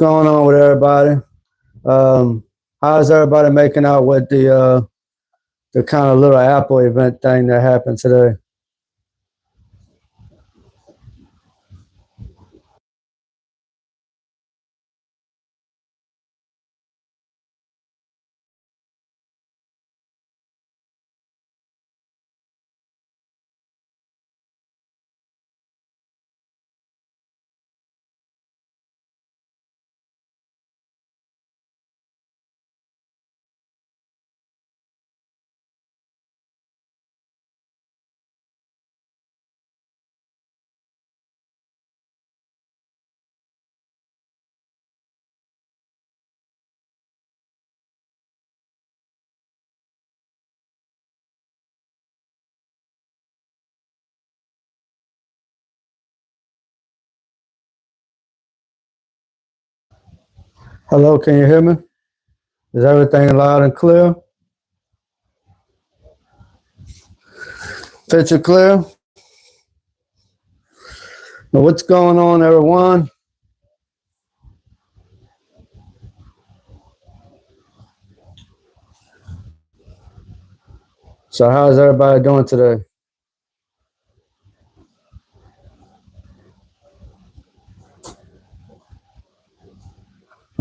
going on with everybody? How's everybody making out with the kind of little Apple event thing that happened today? Hello, can you hear me? Is everything loud and clear? Picture clear? Now, what's going on, everyone? So, how's everybody doing today?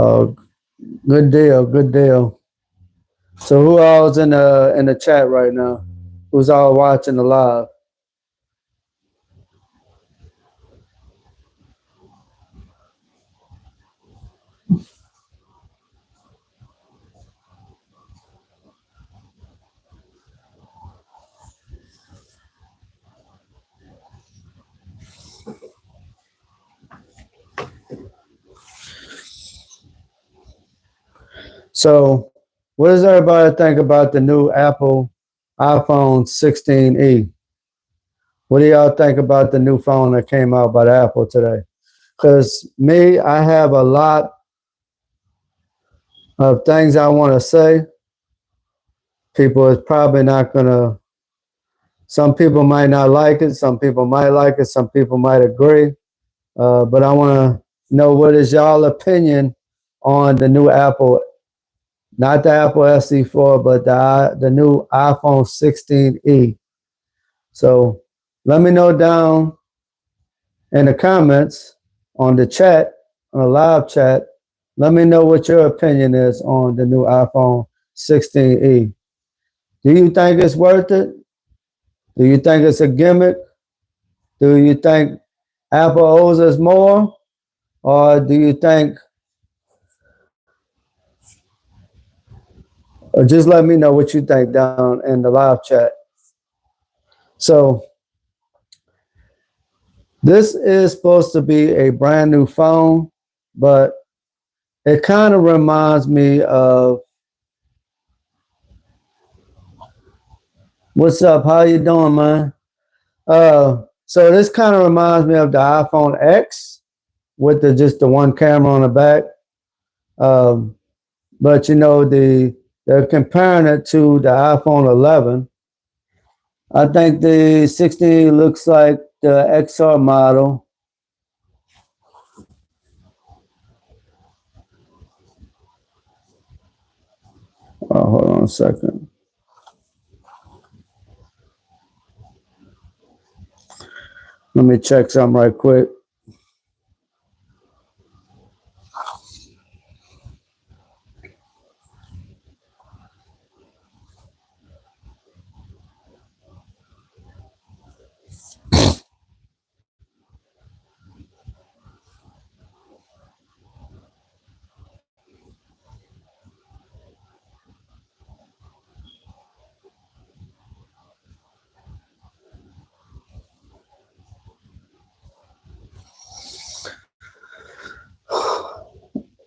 Oh, good deal, good deal. So, who all's in the chat right now? Who's all watching the live? So, what does everybody think about the new Apple iPhone 16e? What do y'all think about the new phone that came out by Apple today? Because me, I have a lot of things I want to say. People is probably not gonna. Some people might not like it. Some people might like it. Some people might agree. But I want to know what is y'all opinion on the new Apple, not the Apple SE4, but the new iPhone 16e. So let me know down in the comments on the chat, on the live chat. Let me know what your opinion is on the new iPhone 16e. Do you think it's worth it? Do you think it's a gimmick? Do you think Apple owes us more? Or do you think, or just let me know what you think down in the live chat. So this is supposed to be a brand new phone, but it kind of reminds me of, what's up? How you doing, man? So this kind of reminds me of the iPhone X with just the one camera on the back. But you know, they're comparing it to the iPhone 11. I think the 16 looks like the XR model. Hold on a second. Let me check something right quick.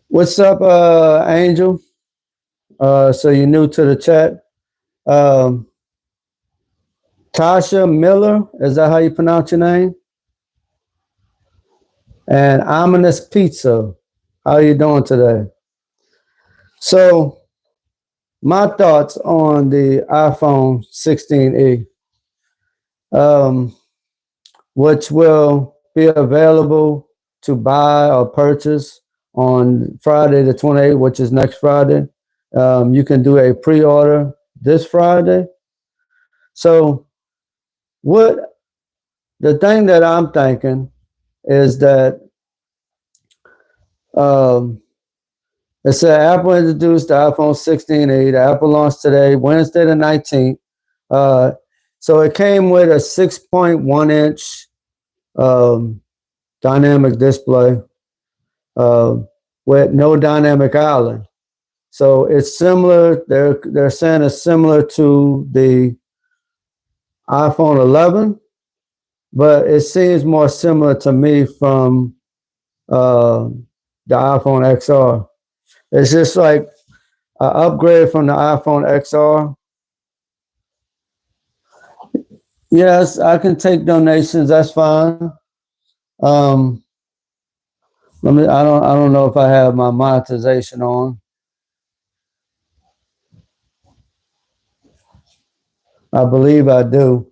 What's up, Angel? So you're new to the chat. Tasha Miller, is that how you pronounce your name? And Ominous Pizza, how are you doing today? So my thoughts on the iPhone 16e, which will be available to buy or purchase on Friday the 28th, which is next Friday. You can do a pre-order this Friday. So what the thing that I'm thinking is that um, it said Apple introduced the iPhone 16e. The Apple launched today, Wednesday the 19th. So it came with a 6.1-inch dynamic display with no dynamic island. So it's similar. They're saying it's similar to the iPhone 11, but it seems more similar to me from the iPhone XR. It's just like an upgrade from the iPhone XR. Yes, I can take donations. That's fine. Let me. I don't know if I have my monetization on. I believe I do.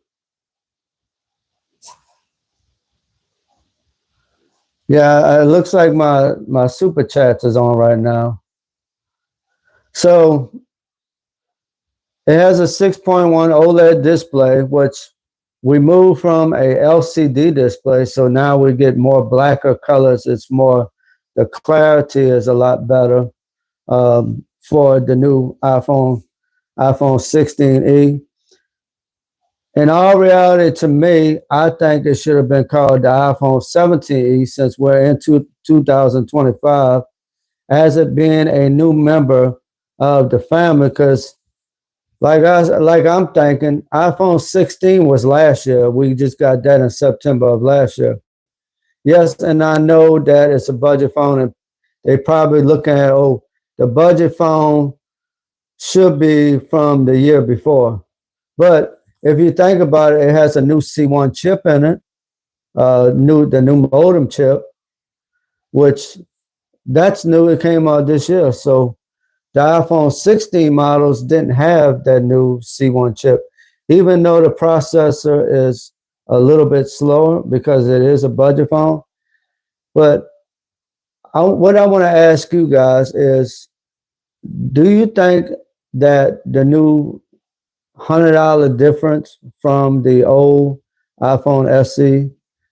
Yeah, it looks like my super chats is on right now. So it has a 6.1 OLED display, which we moved from a LCD display. So now we get more blacker colors. It's more, the clarity is a lot better for the new iPhone 16e. In all reality, to me, I think it should have been called the iPhone 17e since we're into 2025, as it being a new member of the family. Because like I'm thinking, iPhone 16 was last year. We just got that in September of last year. Yes, and I know that it's a budget phone, and they probably looking at, oh, the budget phone should be from the year before. But if you think about it, it has a new C1 chip in it, the new modem chip, which that's new. It came out this year. So the iPhone 16 models didn't have that new C1 chip, even though the processor is a little bit slower because it is a budget phone. But what I want to ask you guys is, do you think that the new $100 difference from the old iPhone SE,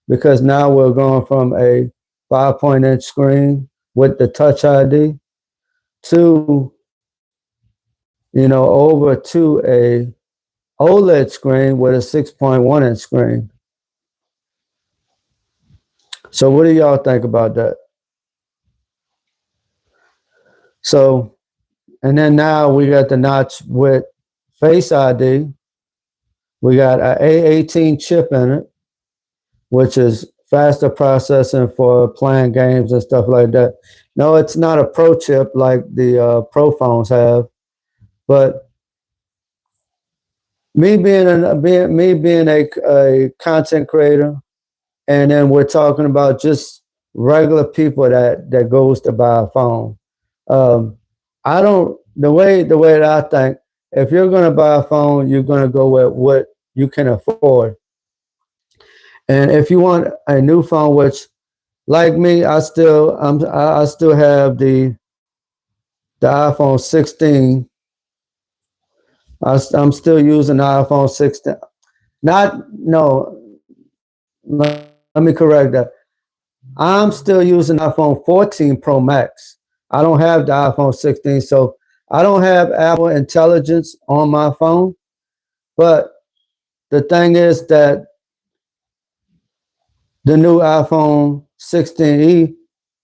because now we're going from a 5-point-inch screen with the Touch ID to, over to a OLED screen with a 6.1-inch screen. So what do y'all think about that? So, and then now we got the notch with Face ID. We got an A18 chip in it, which is faster processing for playing games and stuff like that. No, it's not a pro chip like the pro phones have, but me being a content creator, and then we're talking about just regular people that goes to buy a phone. I don't the way that I think, if you're going to buy a phone, you're going to go with what you can afford. And if you want a new phone, which, like me, I still have the iPhone 16. I'm still using the iPhone 16. Not no. Let me correct that. I'm still using iPhone 14 Pro Max. I don't have the iPhone 16, so I don't have Apple Intelligence on my phone. But the thing is that the new iPhone 16e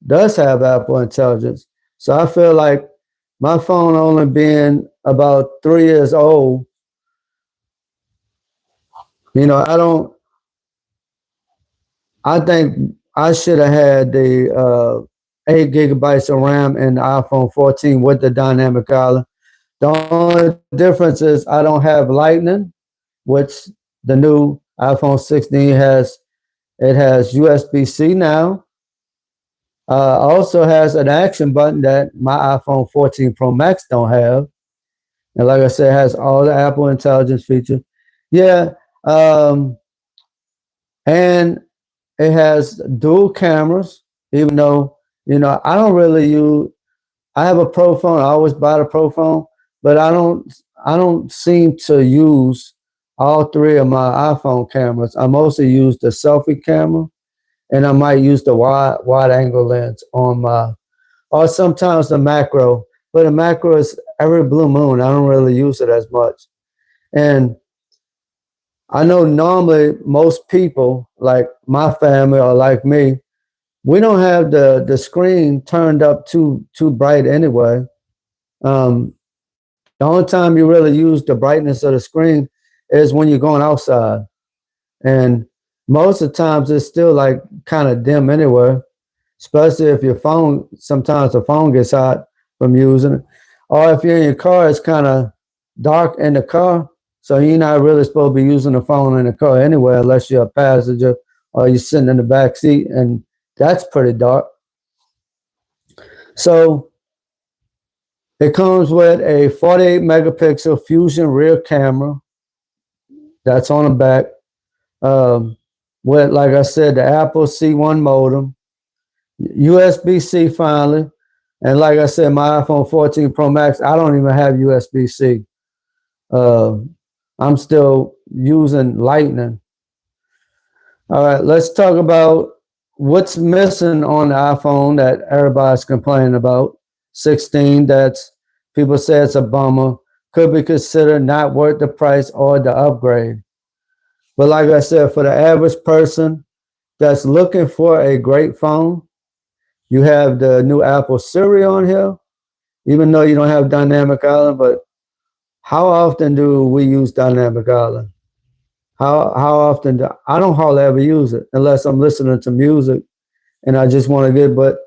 does have Apple Intelligence. So I feel like my phone only being about 3 years old, I think I should have had the 8 gigabytes of RAM in the iPhone 14 with the dynamic island. The only difference is I don't have Lightning, which the new iPhone 16 has. It has USB-C now. Also has an action button that my iPhone 14 Pro Max don't have. And like I said, it has all the Apple Intelligence features. Yeah. And it has dual cameras, even though I don't really use. I have a Pro phone. I always buy the Pro phone, but I don't seem to use all three of my iPhone cameras. I mostly use the selfie camera, and I might use the wide angle lens on my, or sometimes the macro. But the macro is every blue moon. I don't really use it as much. And I know normally most people, like my family or like me, we don't have the screen turned up too bright anyway. Um, the only time you really use the brightness of the screen is when you're going outside, and most of the times it's still like kind of dim anyway. Especially if your phone, sometimes the phone gets hot from using it. Or if you're in your car, it's kind of dark in the car. So you're not really supposed to be using the phone in the car anyway, unless you're a passenger or you're sitting in the back seat, and that's pretty dark. So it comes with a 48 megapixel fusion rear camera that's on the back. With, like I said, the Apple C1 modem, USB-C finally. And like I said, my iPhone 14 Pro Max, I don't even have USB-C. I'm still using Lightning. All right, let's talk about what's missing on the iPhone that everybody's complaining about. 16, that's people say it's a bummer, could be considered not worth the price or the upgrade. But like I said, for the average person that's looking for a great phone, you have the new Apple Siri on here, even though you don't have Dynamic Island. But how often do we use Dynamic Island? How often I don't hardly ever use it unless I'm listening to music and I just want to get. But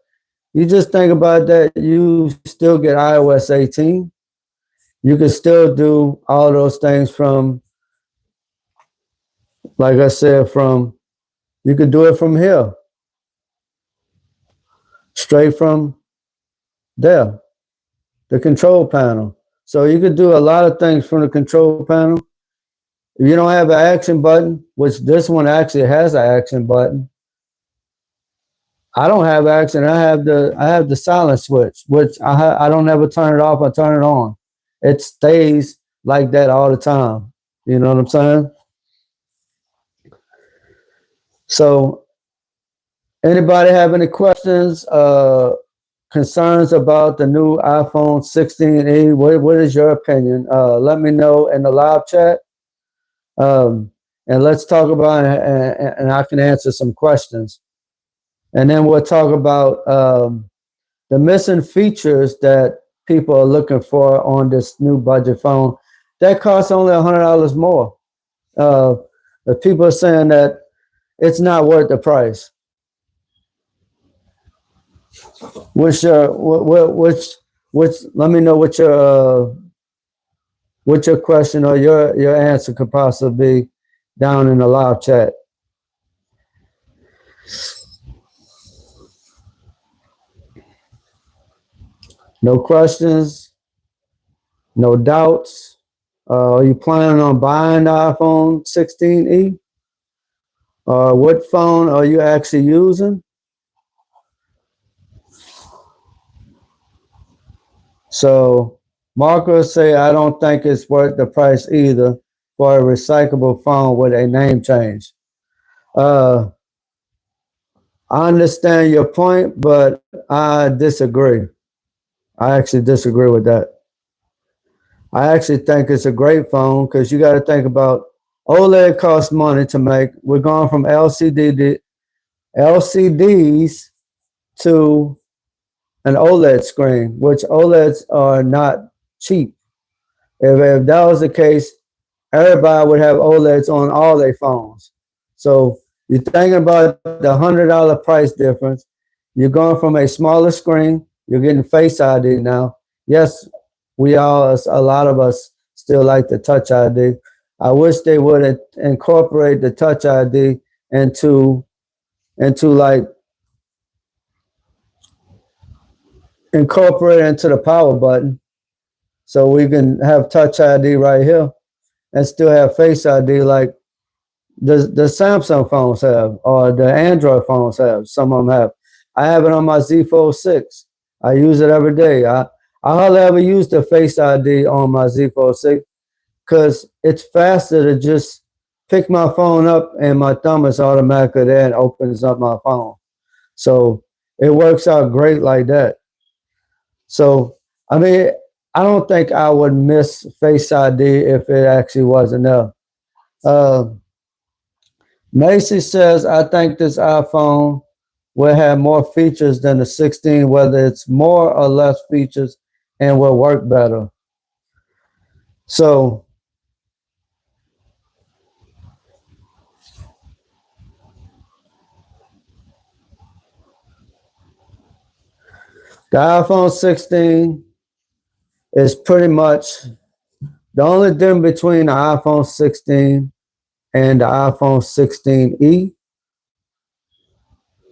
you just think about that, you still get iOS 18. You can still do all those things from, like I said, you could do it from here, straight from there, the control panel. So you could do a lot of things from the control panel. If you don't have an action button, which this one actually has an action button, I don't have action. I have the silent switch, which I don't ever turn it off. I turn it on. It stays like that all the time. You know what I'm saying? So, anybody have any questions, concerns about the new iPhone 16e? What is your opinion? Let me know in the live chat, and let's talk about it, and I can answer some questions. And then we'll talk about the missing features that people are looking for on this new budget phone. That costs only $100 more. But people are saying that it's not worth the price. Which let me know what your question or your answer could possibly be down in the live chat. No questions, no doubts. Are you planning on buying the iPhone 16e? What phone are you actually using? So Marcos say, I don't think it's worth the price either for a recyclable phone with a name change. I understand your point, but I disagree. I actually disagree with that. I actually think it's a great phone because you got to think about OLED costs money to make. We're going from LCDs to an OLED screen, which OLEDs are not cheap. If that was the case, everybody would have OLEDs on all their phones. So you're thinking about the $100 price difference. You're going from a smaller screen. You're getting Face ID now. Yes, a lot of us still like the Touch ID. I wish they would incorporate the Touch ID into like incorporate into the power button, so we can have Touch ID right here and still have Face ID like the Samsung phones have or the Android phones have. Some of them have. I have it on my Z Fold 6. I use it every day. I hardly ever use the Face ID on my Z Fold 6 because it's faster to just pick my phone up and my thumb is automatically there and opens up my phone. So it works out great like that. So, I mean, I don't think I would miss Face ID if it actually wasn't there. Uh, Macy says, I think this iPhone will have more features than the 16, whether it's more or less features, and will work better. So, the iPhone 16 is pretty much the only difference between the iPhone 16 and the iPhone 16e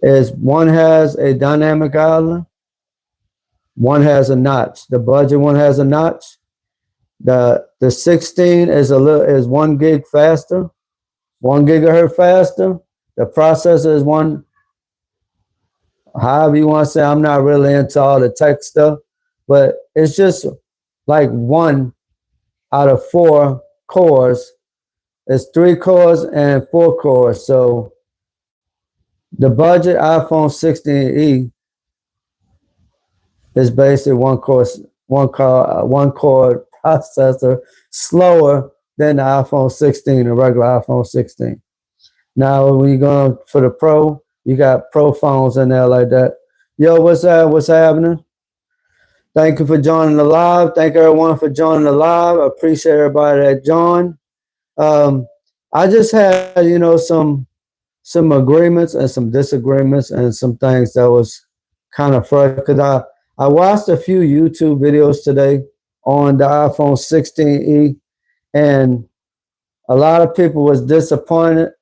is one has a dynamic island, one has a notch. The budget one has a notch. The 16 is 1 gig faster, 1 gigahertz faster. The processor is one, however you want to say. I'm not really into all the tech stuff, but it's just like 1 out of 4 cores. It's 3 cores and 4 cores. So the budget iPhone 16e is basically one core processor, slower than the iPhone 16, the regular iPhone 16. Now, when you're going for the Pro, you got Pro phones in there like that. Yo, what's up? What's happening? Thank you for joining the live. Thank everyone for joining the live. I appreciate everybody that joined. I just had, some agreements and some disagreements and some things that was kind of frustrating because I watched a few YouTube videos today on the iPhone 16e, and a lot of people was disappointed.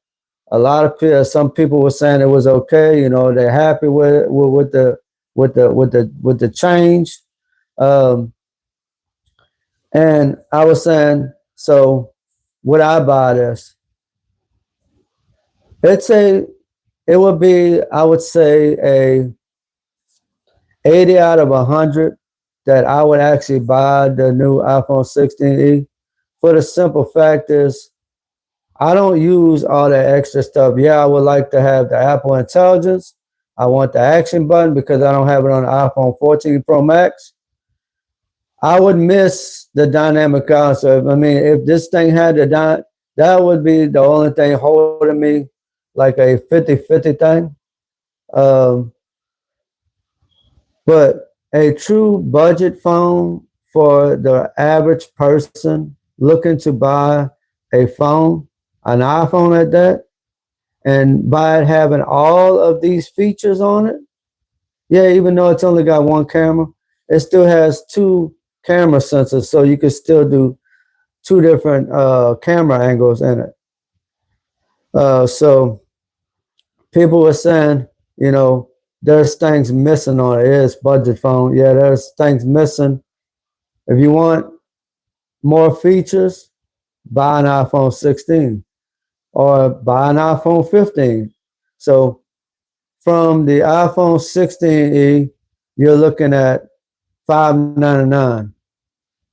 A lot of people, some people were saying it was okay. They're happy with it, with the change. And I was saying, so would I buy this? It would be, I would say, a 80 out of 100 that I would actually buy the new iPhone 16e. For the simple fact is, I don't use all that extra stuff. Yeah, I would like to have the Apple Intelligence. I want the action button because I don't have it on the iPhone 14 Pro Max. I would miss the dynamic island. So, if this thing had that would be the only thing holding me, like a 50-50 thing. But a true budget phone for the average person looking to buy a phone, an iPhone at that, and by it having all of these features on it, yeah, even though it's only got one camera, it still has 2 camera sensors, so you can still do 2 different camera angles in it. So people were saying, there's things missing on it. It's budget phone. Yeah, there's things missing. If you want more features, buy an iPhone 16 or buy an iPhone 15. So from the iPhone 16e, you're looking at $599.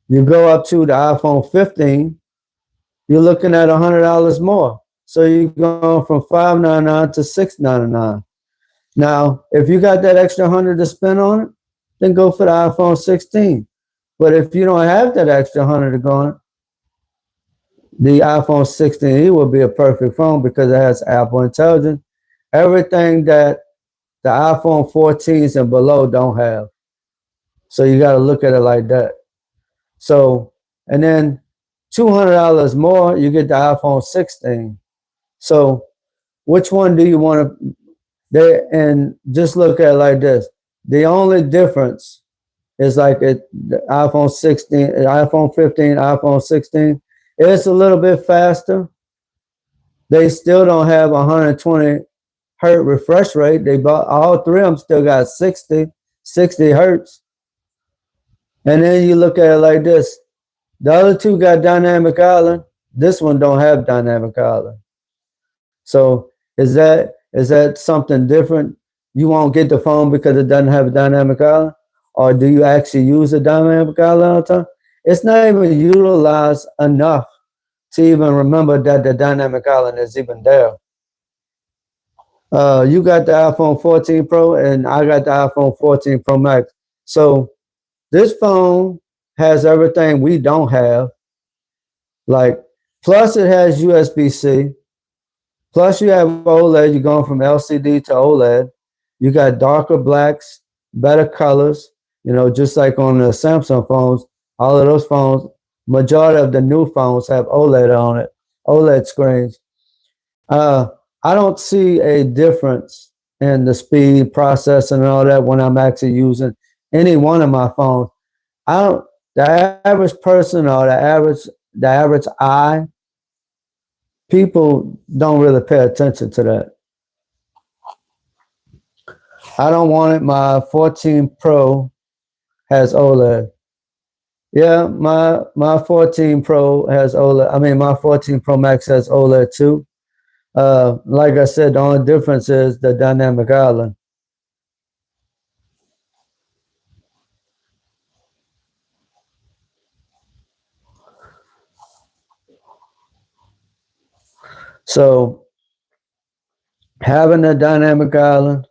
You go up to the iPhone 15, you're looking at $100 more. So you're going from $599 to $699. Now, if you got that extra 100 to spend on it, then go for the iPhone 16. But if you don't have that extra 100 to go on it, the iPhone 16e will be a perfect phone because it has Apple Intelligence, everything that the iPhone 14s and below don't have. So you got to look at it like that. So, and then $200 more, you get the iPhone 16. So which one do you want to? And just look at it like this. The only difference is like the iPhone 16, iPhone 15, iPhone 16. It's a little bit faster. They still don't have 120 hertz refresh rate. All 3 of them still got 60 hertz. And then you look at it like this. The other 2 got dynamic island. This one don't have dynamic island. So is that something different? you won't get the phone because it doesn't have a dynamic island? Or do you actually use a dynamic island all the time? It's not even utilized enough to even remember that the dynamic island is even there. You got the iPhone 14 Pro and I got the iPhone 14 Pro Max. So this phone has everything we don't have. Like, plus it has USB-C. Plus you have OLED. You're going from LCD to OLED. You got darker blacks, better colors. You know, just like on the Samsung phones, all of those phones, majority of the new phones have OLED on it, OLED screens. Uh, I don't see a difference in the speed, processing, and all that when I'm actually using any one of my phones. I don't. The average person or the average eye, people don't really pay attention to that. I don't want it. My 14 Pro has OLED. Yeah, my 14 Pro has OLED. I mean, my 14 Pro Max has OLED too. Like I said, the only difference is the dynamic island. So having a dynamic island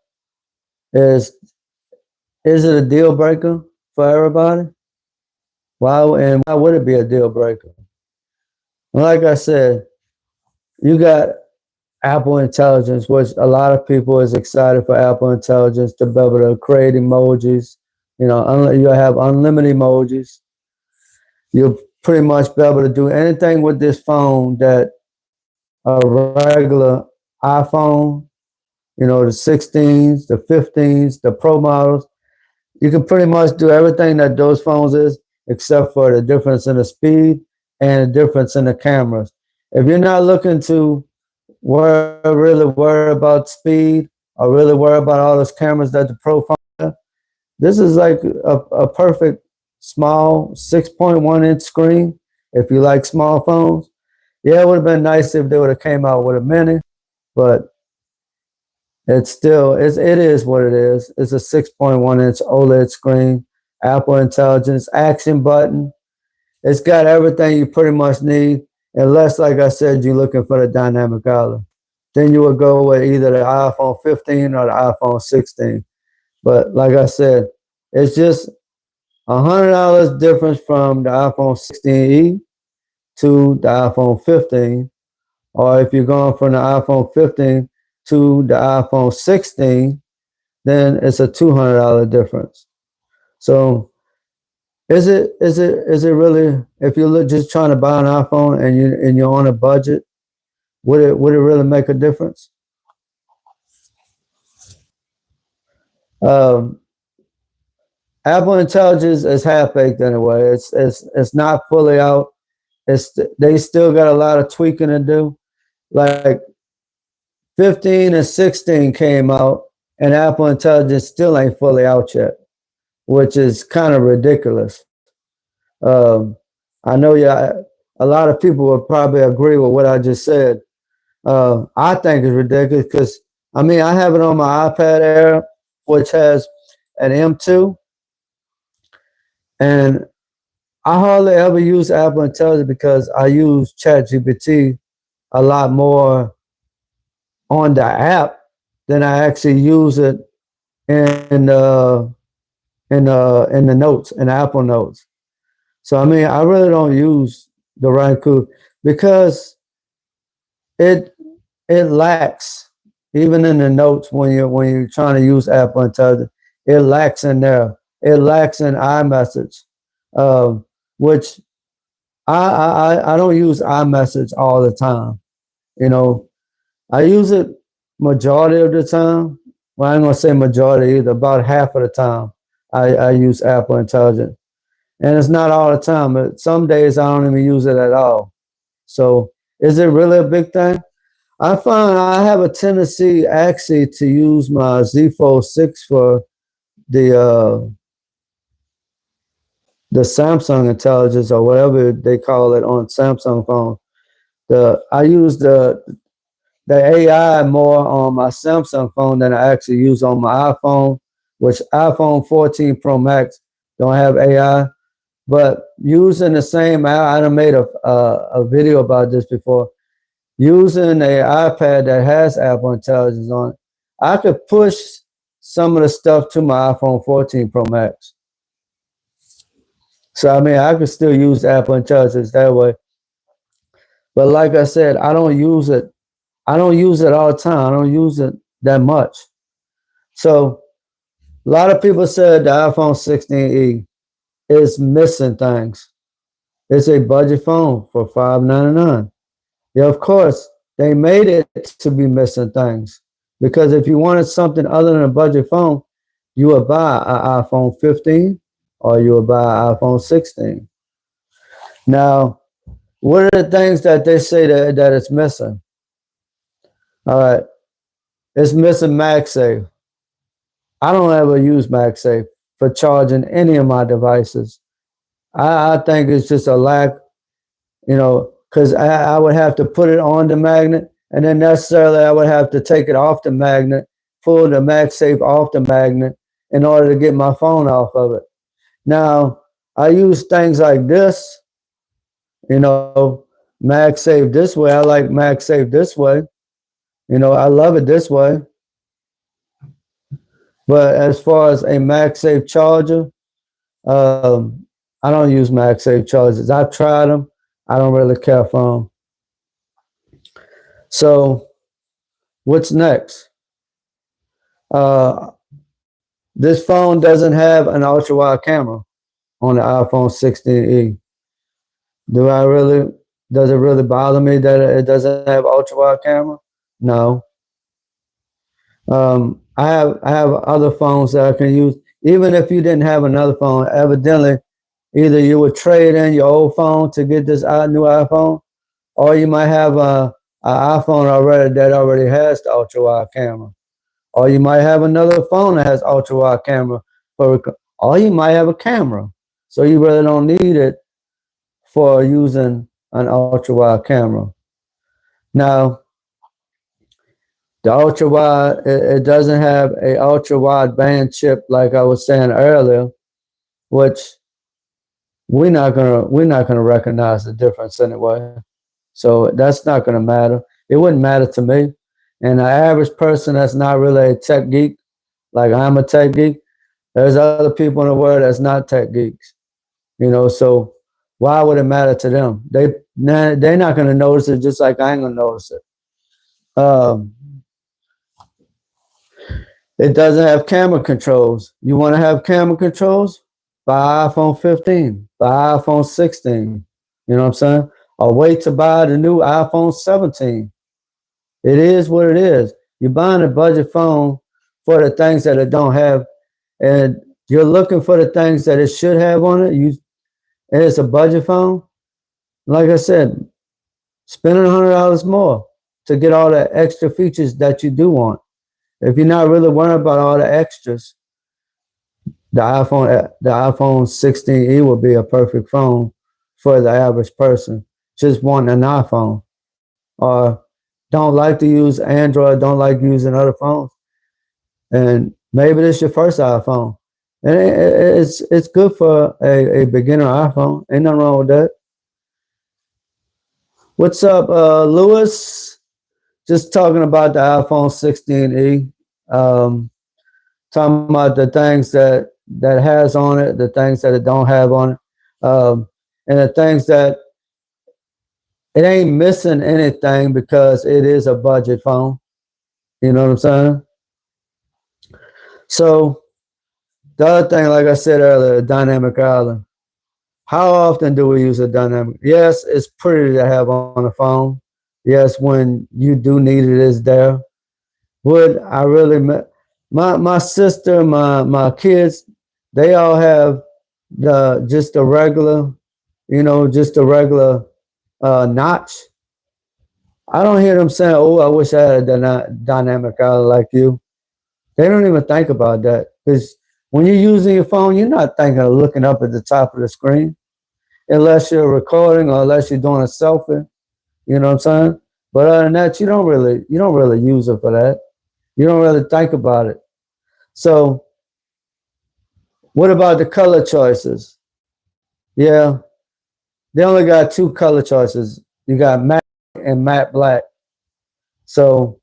is is it a deal breaker for everybody? Why and why would it be a deal breaker? Like I said, you got Apple Intelligence, which a lot of people is excited for Apple Intelligence to be able to create emojis. You know, you have unlimited emojis. You'll pretty much be able to do anything with this phone that a regular iPhone, you know, the 16s, the 15s, the Pro models. You can pretty much do everything that those phones is, except for the difference in the speed and the difference in the cameras. If you're not looking to really worry about speed or really worry about all those cameras that the Pro phone have, this is like a perfect small 6.1 inch screen. If you like small phones, yeah, it would have been nice if they would have came out with a mini, but it is what it is. It's a 6.1 inch OLED screen, Apple Intelligence, action button. It's got everything you pretty much need, unless, like I said, you're looking for the dynamic island. Then you would go with either the iPhone 15 or the iPhone 16. But like I said, it's just $100 difference from the iPhone 16e to the iPhone 15. Or if you're going from the iPhone 15 to the iPhone 16, then it's a $200 difference. So is it really, if you're just trying to buy an iPhone and you're on a budget, would it really make a difference? Um, Apple Intelligence is half baked anyway. It's not fully out. They still got a lot of tweaking to do. Like 15 and 16 came out, and Apple Intelligence still ain't fully out yet, which is kind of ridiculous. Um, I know a lot of people would probably agree with what I just said. I think it's ridiculous because I mean I have it on my iPad Air, which has an M2, and I hardly ever use Apple Intelligence because I use ChatGPT a lot more on the app than I actually use it in in the notes in Apple Notes. So I mean, I really don't use the Ranku because it it lacks even in the notes when you're trying to use Apple Intelligence. It lacks in there. It lacks in iMessage, which I don't use iMessage all the time. You know, I use it majority of the time. Well, I ain't gonna say majority either. About half of the time, I use Apple Intelligence, and it's not all the time. But some days I don't even use it at all. So, is it really a big thing? I find I have a tendency actually to use my Z Fold 6 for the uh, the Samsung Intelligence or whatever they call it on Samsung phone. I use the the AI more on my Samsung phone than I actually use on my iPhone, which iPhone 14 Pro Max don't have AI. But using the same, I made a video about this before. Using an iPad that has Apple Intelligence on it, I could push some of the stuff to my iPhone 14 Pro Max. So I mean, I could still use Apple Intelligence that way. But like I said, I don't use it. I don't use it all the time. I don't use it that much. So a lot of people said the iPhone 16e is missing things. It's a budget phone for $599. Yeah, of course, they made it to be missing things. Because if you wanted something other than a budget phone, you would buy an iPhone 15 or you would buy an iPhone 16. Now, what are the things that they say that it's missing? All right, it's missing MagSafe. I don't ever use MagSafe for charging any of my devices. I think it's just a lack, because I would have to put it on the magnet, and then necessarily I would have to take it off the magnet, pull the MagSafe off the magnet in order to get my phone off of it. Now, I use things like this, MagSafe this way. I like MagSafe this way. I love it this way. But as far as a MagSafe charger, I don't use MagSafe chargers. I've tried them. I don't really care for them. So what's next? This phone doesn't have an ultra wide camera on the iPhone 16e. Does it really bother me that it doesn't have ultra wide camera? No. I have other phones that I can use. Even if you didn't have another phone, evidently, either you would trade in your old phone to get this new iPhone, or you might have an iPhone already that already has the ultra wide camera, or you might have another phone that has ultra wide camera, or you might have a camera, so you really don't need it for using an ultra wide camera. Now, the ultra wide, it doesn't have a ultra wide band chip like I was saying earlier, which we're not gonna recognize the difference anyway. So that's not gonna matter. It wouldn't matter to me. And the average person that's not really a tech geek, like I'm a tech geek, there's other people in the world that's not tech geeks. So why would it matter to them? They're not gonna notice it, just like I ain't gonna notice it. It doesn't have camera controls. You want to have camera controls? Buy iPhone 15, buy iPhone 16. You know what I'm saying? Or wait to buy the new iPhone 17. It is what it is. You're buying a budget phone for the things that it don't have, and you're looking for the things that it should have on it. And it's a budget phone. Like I said, spending $100 more to get all the extra features that you do want. If you're not really worried about all the extras, the iPhone 16e would be a perfect phone for the average person just wanting an iPhone, or don't like to use Android, don't like using other phones, and maybe this is your first iPhone, and it's good for a beginner iPhone. Ain't nothing wrong with that. What's up, Lewis? Just talking about the iPhone 16e. Talking about the things that has on it, the things that it don't have on it, and the things that it ain't missing anything because it is a budget phone. You know what I'm saying? So the other thing, like I said earlier, dynamic island. How often do we use a dynamic? Yes, it's pretty to have on the phone. Yes, when you do need it, it's there. Would I really? My sister, my kids, they all have just a regular, just a regular notch. I don't hear them saying, "Oh, I wish I had a dynamic island like you." They don't even think about that, because when you're using your phone, you're not thinking of looking up at the top of the screen unless you're recording or unless you're doing a selfie. You know what I'm saying? But other than that, you don't really use it for that. You don't really think about it. So what about the color choices? Yeah, they only got two color choices. You got matte and matte black. So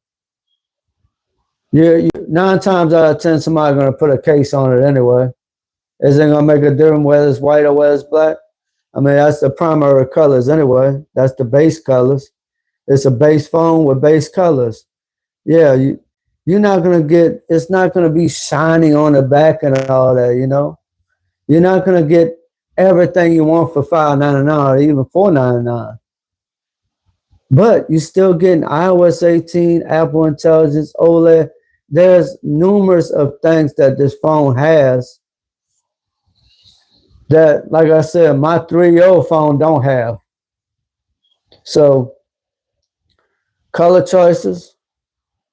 you 9 times out of 10, somebody's gonna put a case on it anyway. Is it gonna make a difference whether it's white or whether it's black? I mean, that's the primary colors anyway. That's the base colors. It's a base phone with base colors. Yeah, you're not gonna get. It's not gonna be shiny on the back and all that. You're not gonna get everything you want for $5.99 or even $4.99. But you're still getting iOS 18, Apple Intelligence, OLED. There's numerous of things that this phone has that, like I said, my 3-year-old phone don't have. So color choices.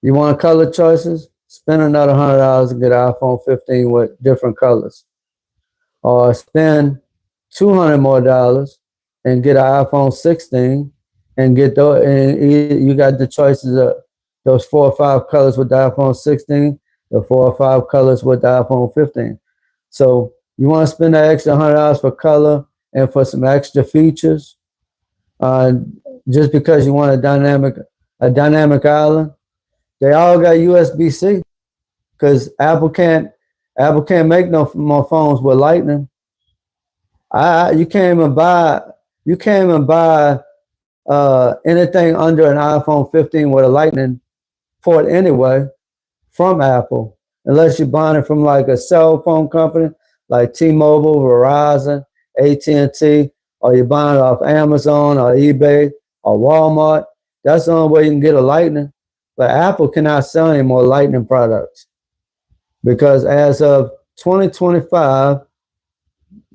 You want color choices? Spend another $100 and get an iPhone 15 with different colors, or spend $200 more and get an iPhone 16 and get those. And you got the choices of those 4 or 5 colors with the iPhone 16, the 4 or 5 colors with the iPhone 15. So you want to spend that extra $100 for color and for some extra features, uh, just because you want a dynamic island. They all got USB-C because Apple can't make no more phones with Lightning. You can't even buy anything under an iPhone 15 with a Lightning port anyway from Apple, unless you're buying it from like a cell phone company like T-Mobile, Verizon, AT&T, or you're buying it off Amazon or eBay or Walmart. That's the only way you can get a Lightning. But Apple cannot sell any more Lightning products because as of 2025,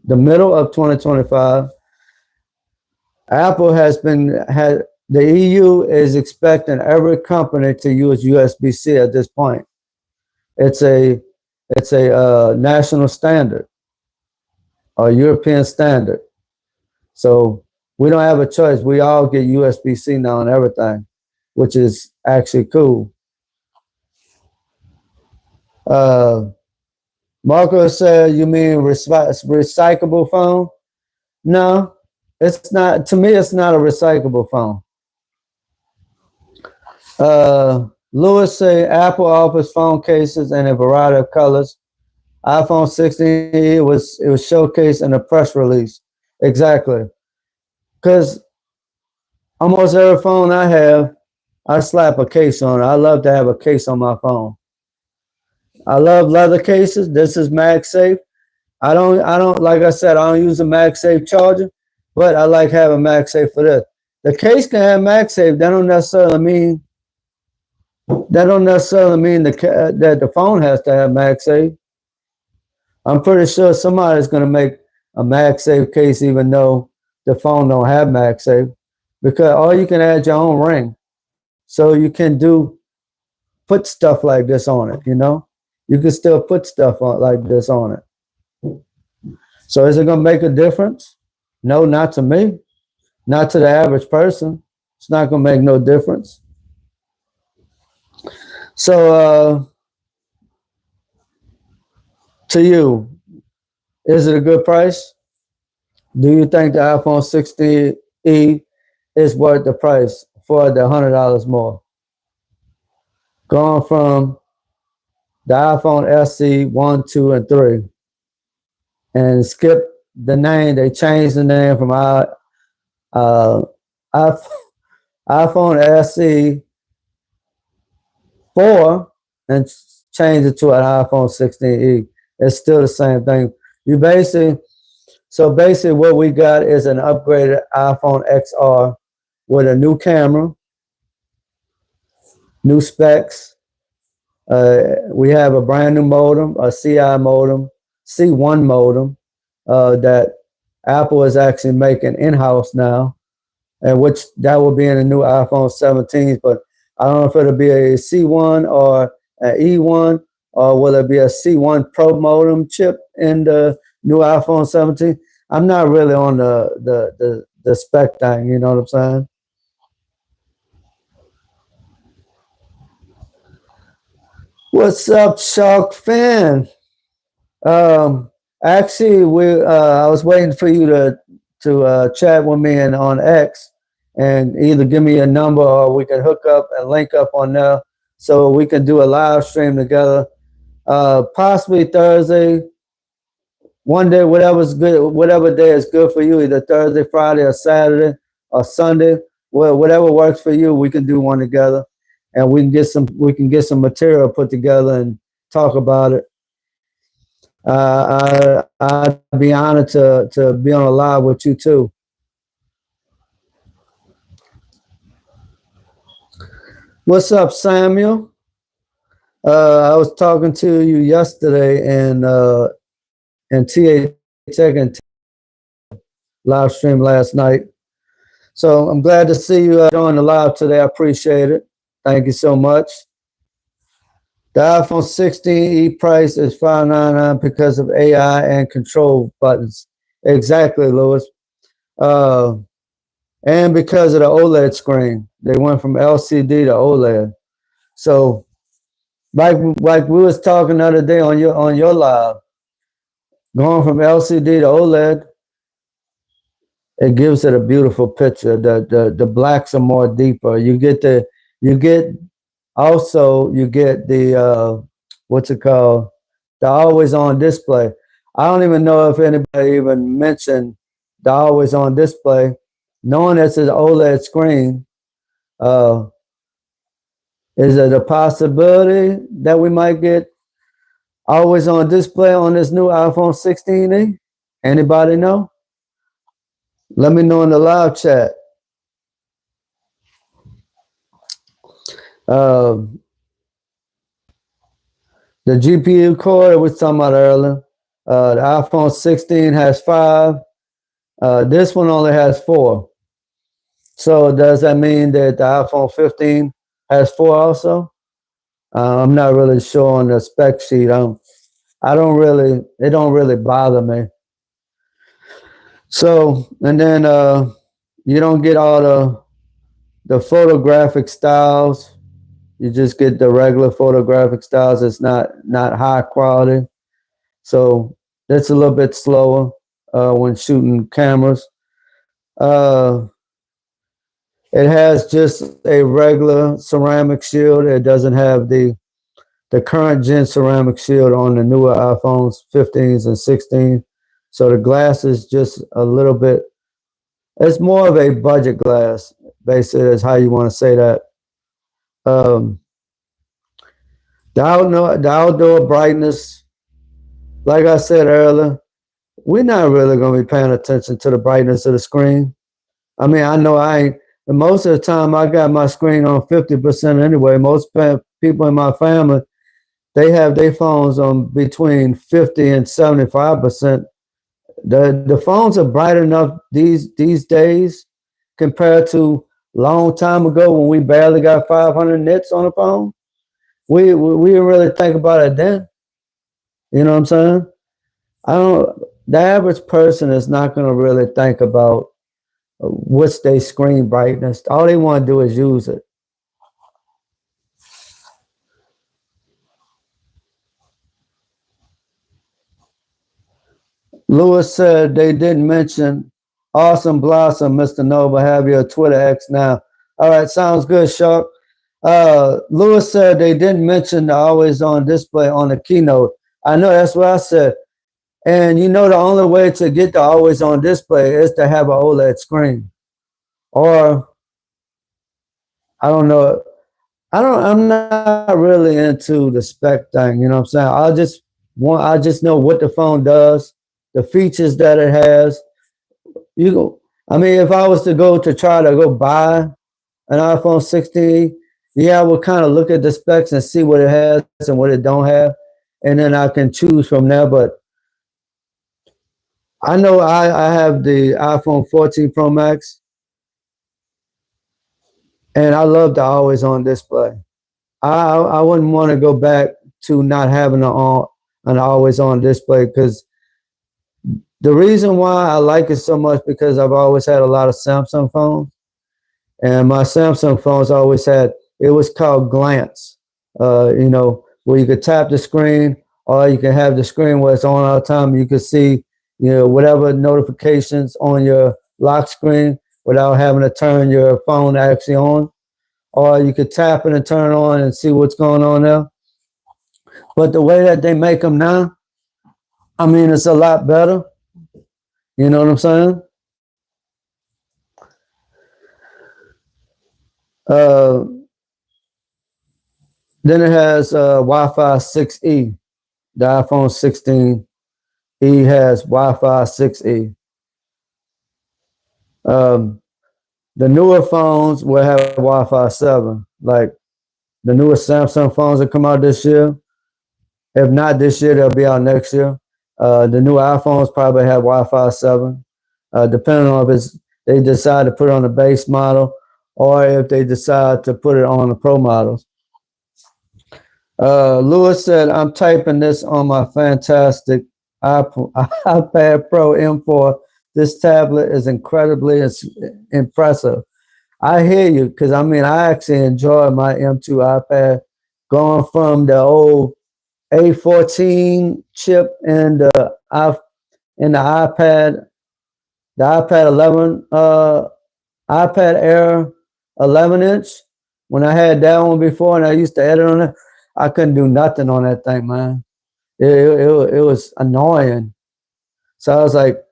the middle of 2025, Apple the EU is expecting every company to use USB-C at this point. It's a national standard or European standard. So we don't have a choice. We all get USB-C now and everything, which is actually cool. Marco said, "You mean recyclable phone?" No, it's not. To me, it's not a recyclable phone. Lewis say Apple offers phone cases in a variety of colors. iPhone 16 it was showcased in a press release. Exactly, because almost every phone I have, I slap a case on it. I love to have a case on my phone. I love leather cases. This is MagSafe. I don't like I said, I don't use a MagSafe charger, but I like having MagSafe for this. The case can have MagSafe. That don't necessarily mean that the phone has to have MagSafe. I'm pretty sure somebody's going to make a MagSafe case even though the phone don't have MagSafe, because or you can add your own ring, so you can put stuff like this on it. You can still put stuff on like this on it. So is it going to make a difference? No, not to me. Not to the average person. It's not going to make no difference. So to you, is it a good price? Do you think the iPhone 16e is worth the price for the $100 more? Going from the iPhone SE 1, 2, and 3, and skip the name. They changed the name from iPhone SE 4 and changed it to an iPhone 16e. It's still the same thing. Basically what we got is an upgraded iPhone XR with a new camera, new specs. We have a brand new modem, a CI modem, C1 modem that Apple is actually making in-house now, and which that will be in the new iPhone 17s. But I don't know if it'll be a C1 or an E1, or will it be a C1 Pro modem chip in the new iPhone 17? I'm not really on the spec thing, you know what I'm saying? What's up, Shark fan? Um, actually, I was waiting for you to chat with me and on X, and either give me a number or we can hook up and link up on there so we can do a live stream together. Possibly Thursday, one day, whatever's good, whatever day is good for you, either Thursday, Friday, or Saturday, or Sunday. Well, whatever works for you, we can do one together, and we can get some material put together and talk about it. I'd be honored to be on a live with you too. What's up, Samuel? I was talking to you yesterday and TA Tech and live stream last night. So I'm glad to see you on the live today. I appreciate it. Thank you so much. The iPhone 16e price is $599 because of AI and control buttons. Exactly, Lewis. Uh, and because of the OLED screen, they went from LCD to OLED. So, like we was talking the other day on your live, going from LCD to OLED, it gives it a beautiful picture. The blacks are more deeper. You get also you get the what's it called? The always on display. I don't even know if anybody even mentioned the always on display. Knowing it's an OLED screen, uh, is it a possibility that we might get always on display on this new iPhone 16e? Anybody know? Let me know in the live chat. Uh, the GPU core that we was talking about earlier. The iPhone 16 has 5. This one only has 4. So does that mean that the iPhone 15 has 4 also? I'm not really sure on the spec sheet. I don't really. It don't really bother me. So and then you don't get all the photographic styles. You just get the regular photographic styles. It's not high quality. So it's a little bit slower when shooting cameras. Uh, it has just a regular ceramic shield. It doesn't have the current gen ceramic shield on the newer iPhones 15s and 16. So the glass is just a little bit, it's more of a budget glass, basically, is how you want to say that. Um, the outdoor brightness, like I said earlier, we're not really going to be paying attention to the brightness of the screen. I mean, I know I ain't. Most of the time, I got my screen on 50% anyway. Most people in my family, they have their phones on between 50 and 75%. The phones are bright enough these days compared to long time ago when we barely got 500 nits on the phone. We didn't really think about it then. You know what I'm saying? I don't. The average person is not going to really think about what's their screen brightness. All they want to do is use it. Lewis said they didn't mention Awesome Blossom, MrNoble. Have your Twitter X now. All right, sounds good, Shark. Lewis said they didn't mention the always on display on the keynote. I know that's what I said. And you know the only way to get the always on display is to have an OLED screen. Or I don't know. I'm not really into the spec thing, you know what I'm saying? I just know what the phone does, the features that it has. You go I mean, if I was to go to try to go buy an iPhone 16, yeah, I would kind of look at the specs and see what it has and what it don't have. And then I can choose from there. But I know I have the iPhone 14 Pro Max and I love the always on display. I wouldn't want to go back to not having an always on display because the reason why I like it so much because I've always had a lot of Samsung phones and my Samsung phones always had, it was called glance. You know, where you could tap the screen, or you can have the screen where it's on all the time. You can see, whatever notifications on your lock screen without having to turn your phone actually on. Or you could tap it and turn it on and see what's going on there. But the way that they make them now, I mean, it's a lot better. You know what I'm saying? Uh, then it has Wi-Fi 6E. The iPhone 16E has Wi-Fi 6E. The newer phones will have Wi-Fi 7, like the newest Samsung phones that come out this year. If not this year, they'll be out next year. The new iPhones probably have Wi-Fi 7, depending on if they decide to put it on the base model or if they decide to put it on the Pro models. Lewis said, I'm typing this on my fantastic iPad Pro M4. This tablet is incredibly impressive. I hear you, because I mean, I actually enjoy my M2 iPad, going from the old A14 chip and the iPad, the iPad 11, iPad Air 11-inch. When I had that one before and I used to edit on it, I couldn't do nothing on that thing, man. It was annoying. So I was like,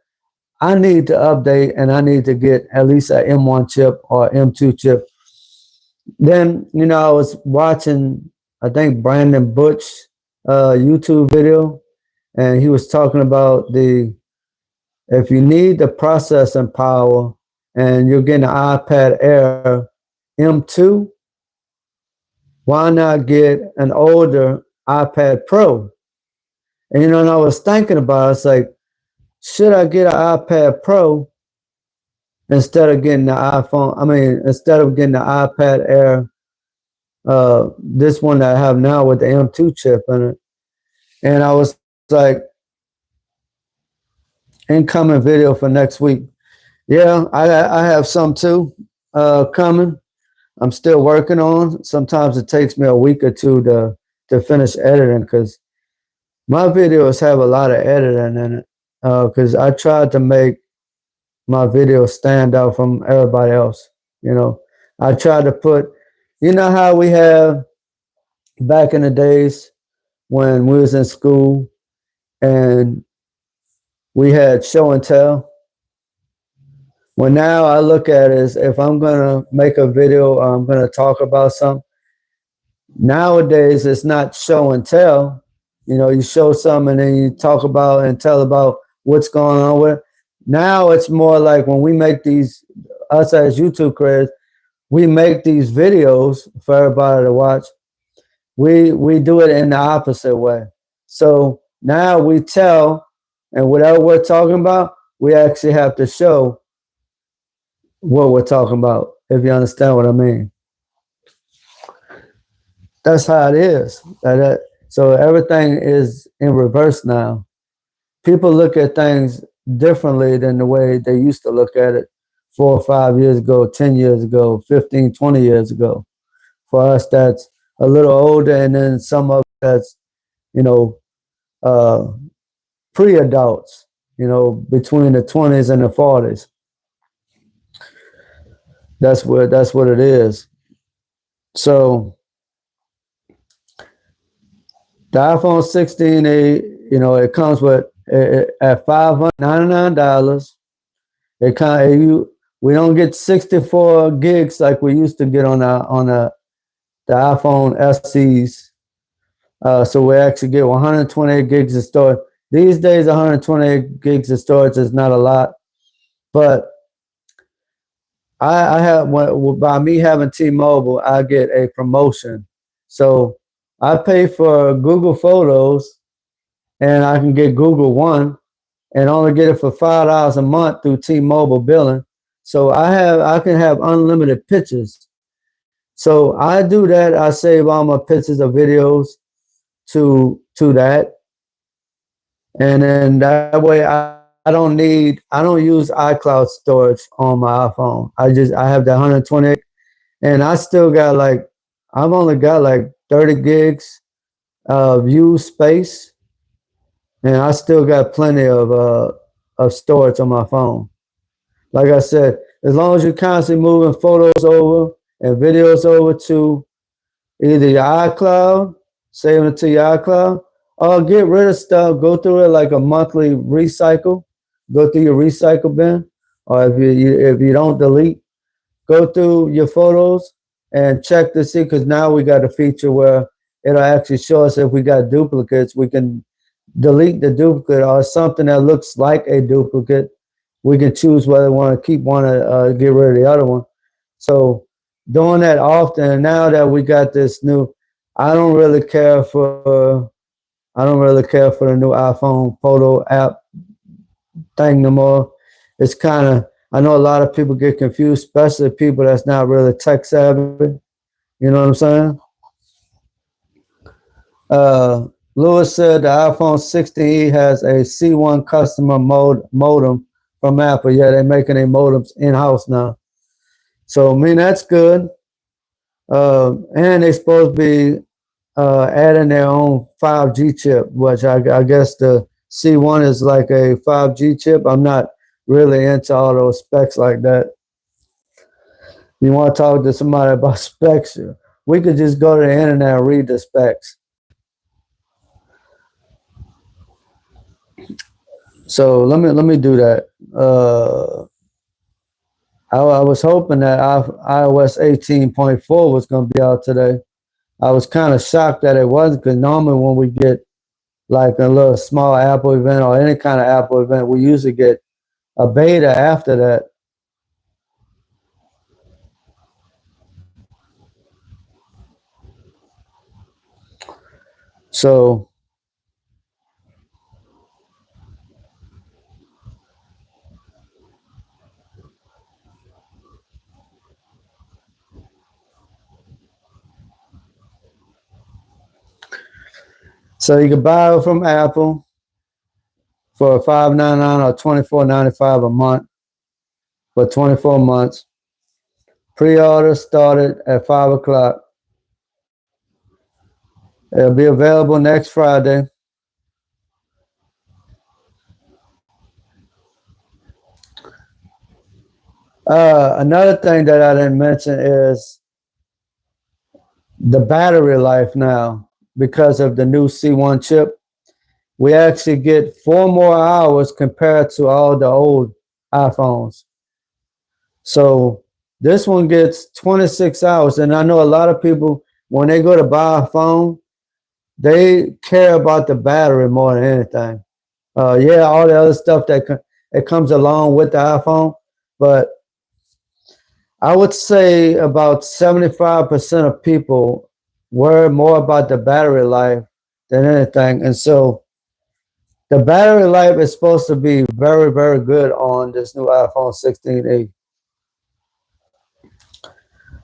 I need to update, and I need to get at least an M1 chip or M2 chip. Then, I was watching, I think, Brandon Butch YouTube video, and he was talking about if you need the processing power and you're getting an iPad Air M2, why not get an older iPad Pro? And and I was thinking about it, it's like, should I get an iPad Pro instead of getting the iPhone? I mean, instead of getting the iPad Air, this one that I have now with the M2 chip in it. And I was like, incoming video for next week. Yeah, I have some too coming. I'm still working on. Sometimes it takes me a week or two to finish editing, because my videos have a lot of editing in it. Because I tried to make my videos stand out from everybody else. I tried to put, how we have back in the days when we was in school and we had show and tell. Well, now I look at it as, if I'm going to make a video or I'm going to talk about something, nowadays it's not show and tell. You show something and then you talk about and tell about what's going on with it. Now it's more like, when we make these, us as YouTube creators, we make these videos for everybody to watch. We do it in the opposite way. So now we tell, and whatever we're talking about, we actually have to show what we're talking about, if you understand what I mean. That's how it is. So everything is in reverse now. People look at things differently than the way they used to look at it 4 or 5 years ago, 10 years ago, 15, 20 years ago. For us, that's a little older, and then some of that's, pre-adults, between the 20s and the 40s. That's what it is. So the iPhone 16, it comes with at $599. We don't get 64 gigs like we used to get on the iPhone SEs. So we actually get 128 gigs of storage. These days, 128 gigs of storage is not a lot, but I have, by me having T-Mobile, I get a promotion. So I pay for Google Photos, and I can get Google One, and only get it for $5 a month through T-Mobile billing. So I can have unlimited pictures. So I do that. I save all my pictures or videos to that, and then that way I don't use iCloud storage on my iPhone. I have that 128, and I still got I've only got 30 gigs view space, and I still got plenty of storage on my phone. Like I said, as long as you're constantly moving photos over and videos over to either your iCloud, saving it to your iCloud, or get rid of stuff, go through it like a monthly recycle, go through your recycle bin, or if you don't delete, go through your photos and check to see, because now we got a feature where it'll actually show us if we got duplicates. We can delete the duplicate or something that looks like a duplicate. We can choose whether we want to keep one or get rid of the other one. So doing that often, and now that we got this new, I don't really care for the new iPhone photo app thing no more. It's kind of, I know a lot of people get confused, especially people that's not really tech savvy. You know what I'm saying? Lewis said the iPhone 16e has a C1 customer modem from Apple. Yeah, they're making their modems in-house now. So, I mean, that's good. And they're supposed to be adding their own 5G chip, which I guess the C1 is like a 5G chip. I'm not really into all those specs like that. You want to talk to somebody about specs, we could just go to the internet and read the specs. So let me do that. I was hoping that iOS 18.4 was going to be out today. I was kind of shocked that it wasn't, because normally when we get like a little small Apple event or any kind of Apple event, we usually get a beta after that. So you can buy it from Apple for $5.99 or $24.95 a month for 24 months. Pre-order started at 5 o'clock. It'll be available next Friday. Another thing that I didn't mention is the battery life now. Because of the new C1 chip, we actually get 4 more hours compared to all the old iPhones. So this one gets 26 hours. And I know a lot of people, when they go to buy a phone, they care about the battery more than anything. Yeah, all the other stuff that comes along with the iPhone, but I would say about 75% of people worry more about the battery life than anything. And so the battery life is supposed to be very, very good on this new iPhone 16e.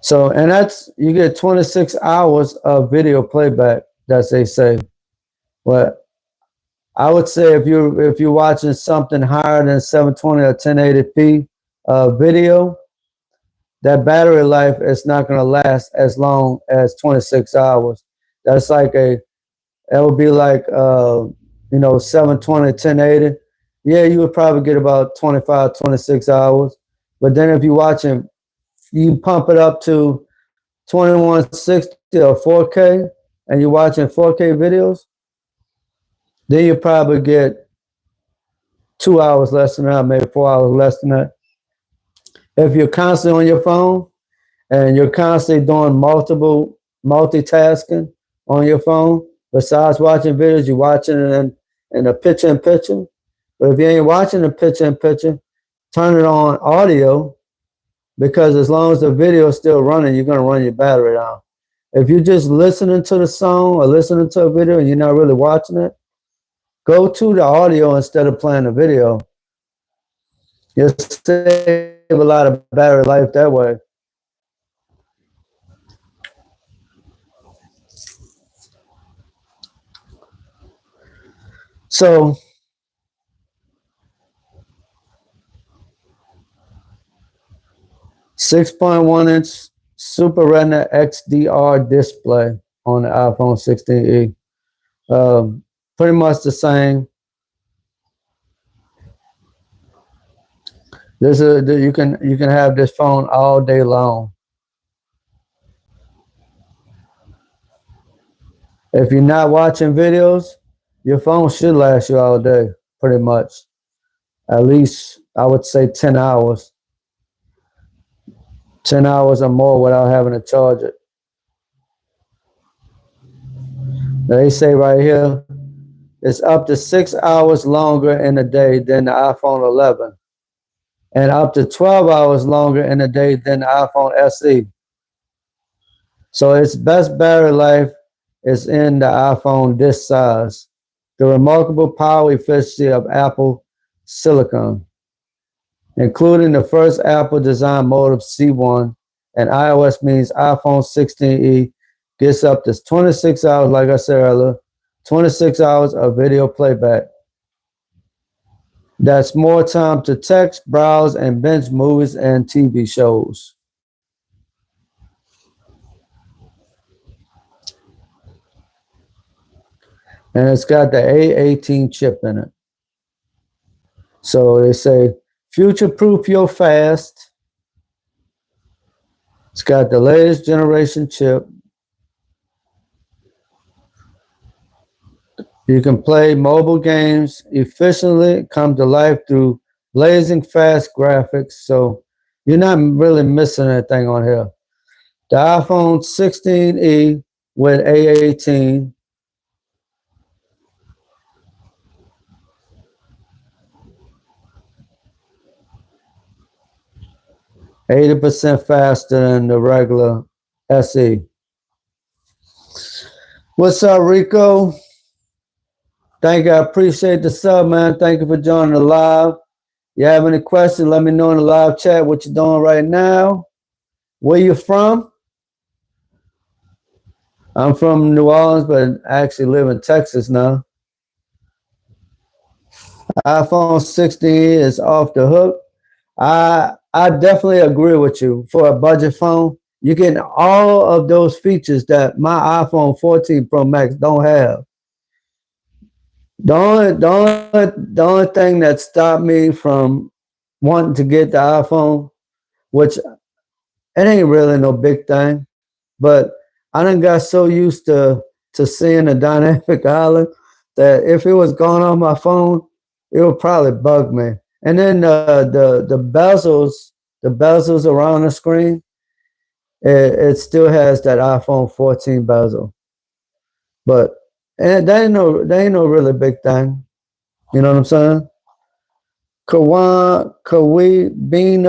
So, and that's, you get 26 hours of video playback, that's they say. But I would say if you're watching something higher than 720 or 1080p video, that battery life is not going to last as long as 26 hours. That's like it would be like 720, 1080. Yeah, you would probably get about 25, 26 hours. But then if you're watching, you pump it up to 2160 or 4K, and you're watching 4K videos, then you probably get 2 hours less than that, maybe 4 hours less than that. If you're constantly on your phone and you're constantly doing multitasking on your phone, besides watching videos, you're watching it in a picture-in-picture. But if you ain't watching a picture-in-picture, turn it on audio, because as long as the video is still running, you're going to run your battery down. If you're just listening to the song or listening to a video and you're not really watching it, go to the audio instead of playing the video. You'll save a lot of battery life that way. So 6.1-inch Super Retina XDR display on the iPhone 16e. Pretty much the same. You can have this phone all day long. If you're not watching videos, your phone should last you all day, pretty much. At least I would say 10 hours. 10 hours or more without having to charge it. They say right here, it's up to 6 hours longer in a day than the iPhone 11, and up to 12 hours longer in a day than the iPhone SE. So its best battery life is in the iPhone this size. The remarkable power efficiency of Apple silicon, including the first Apple design modem C1 and iOS means iPhone 16e gets up to 26 hours, like I said earlier, 26 hours of video playback. That's more time to text, browse, and binge movies and TV shows. And it's got the A18 chip in it. So they say, future-proof your fast. It's got the latest generation chip. You can play mobile games efficiently, come to life through blazing fast graphics. So you're not really missing anything on here. The iPhone 16e with A18. %80 faster than the regular SE. What's up, Rico? Thank you. I appreciate the sub, man. Thank you for joining the live. You have any questions, let me know in the live chat what you're doing right now. Where you from? I'm from New Orleans, but I actually live in Texas now. iPhone 16 is off the hook. I definitely agree with you. For a budget phone, you get all of those features that my iPhone 14 Pro Max don't have. The only thing that stopped me from wanting to get the iPhone, which it ain't really no big thing, but I done got so used to seeing the dynamic island that if it was gone on my phone, it would probably bug me. And then the bezels around the screen, it still has that iPhone 14 bezel, but and they ain't no really big thing. You know what I'm saying? Kawi Bean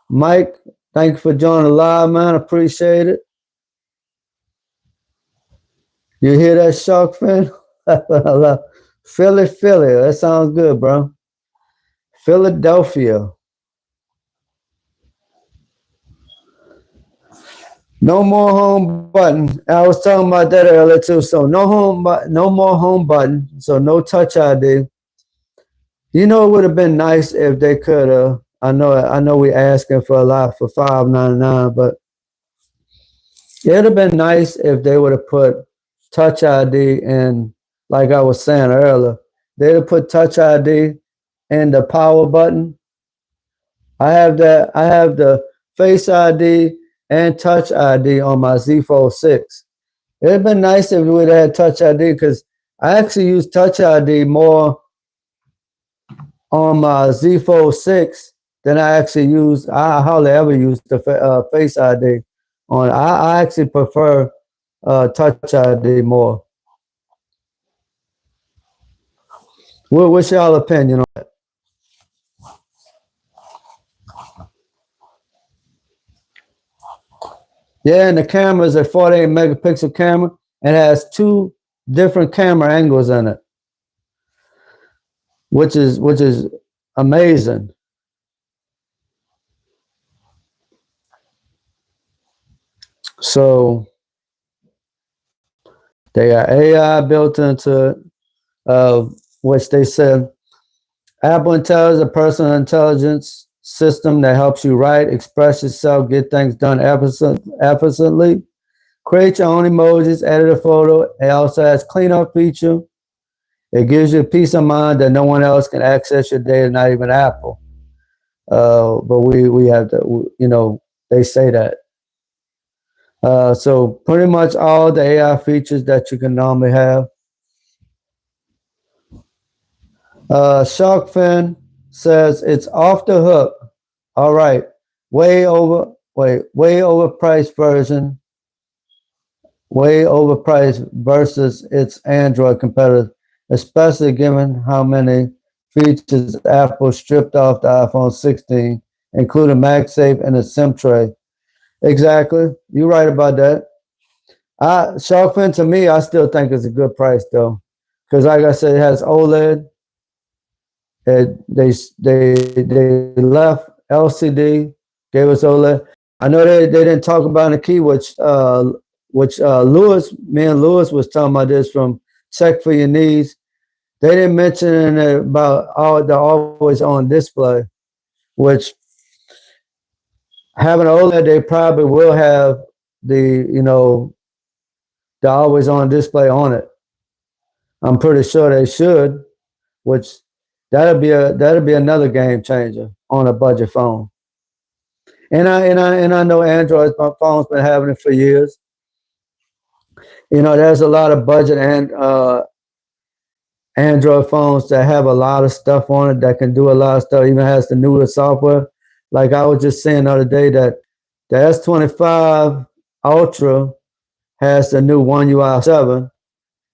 Mike, thank you for joining the live, man. Appreciate it. You hear that, shark fin? Philly. That sounds good, bro. Philadelphia. No more home button. I was talking about that earlier too. So no more home button. So no touch ID. You know, it would have been nice if they could. I know we asking for a lot for $5.99, but it would have been nice if they would have put Touch ID in, like I was saying earlier. They'd have put Touch ID in the power button. I have that. I have the Face ID and Touch ID on my Z Fold 6. It'd have been nice if we would have had Touch ID because I actually use Touch ID more on my Z Fold 6 than I actually use. I hardly ever use the Face ID on. I actually prefer Touch ID more. What's y'all opinion on it? Yeah, and the camera is a 48 megapixel camera and has two different camera angles in it, which is amazing. So they got AI built into it, which they said Apple Intelligence, a personal intelligence system that helps you write, express yourself, get things done effortlessly. Create your own emojis, edit a photo. It also has cleanup feature. It gives you peace of mind that no one else can access your data, not even Apple. But we have to, they say that. So pretty much all the AI features that you can normally have. Sharkfin says it's off the hook. All right, way overpriced version, way overpriced versus its Android competitors, especially given how many features Apple stripped off the iPhone 16, including MagSafe and the SIM tray. Exactly, you're right about that. Sharkfin to me, I still think it's a good price though, because like I said, it has OLED. They left LCD, gave us OLED. I know they didn't talk about the key, which Lewis, me and Lewis was talking about this from Check for Your Needs. They didn't mention about all the always on display, which having OLED, they probably will have the always on display on it. I'm pretty sure they should, which that'll be another game changer on a budget phone. And I know Android phone's been having it for years. There's a lot of budget and Android phones that have a lot of stuff on it that can do a lot of stuff. Even has the newer software. Like I was just saying the other day that the S25 Ultra has the new One UI 7,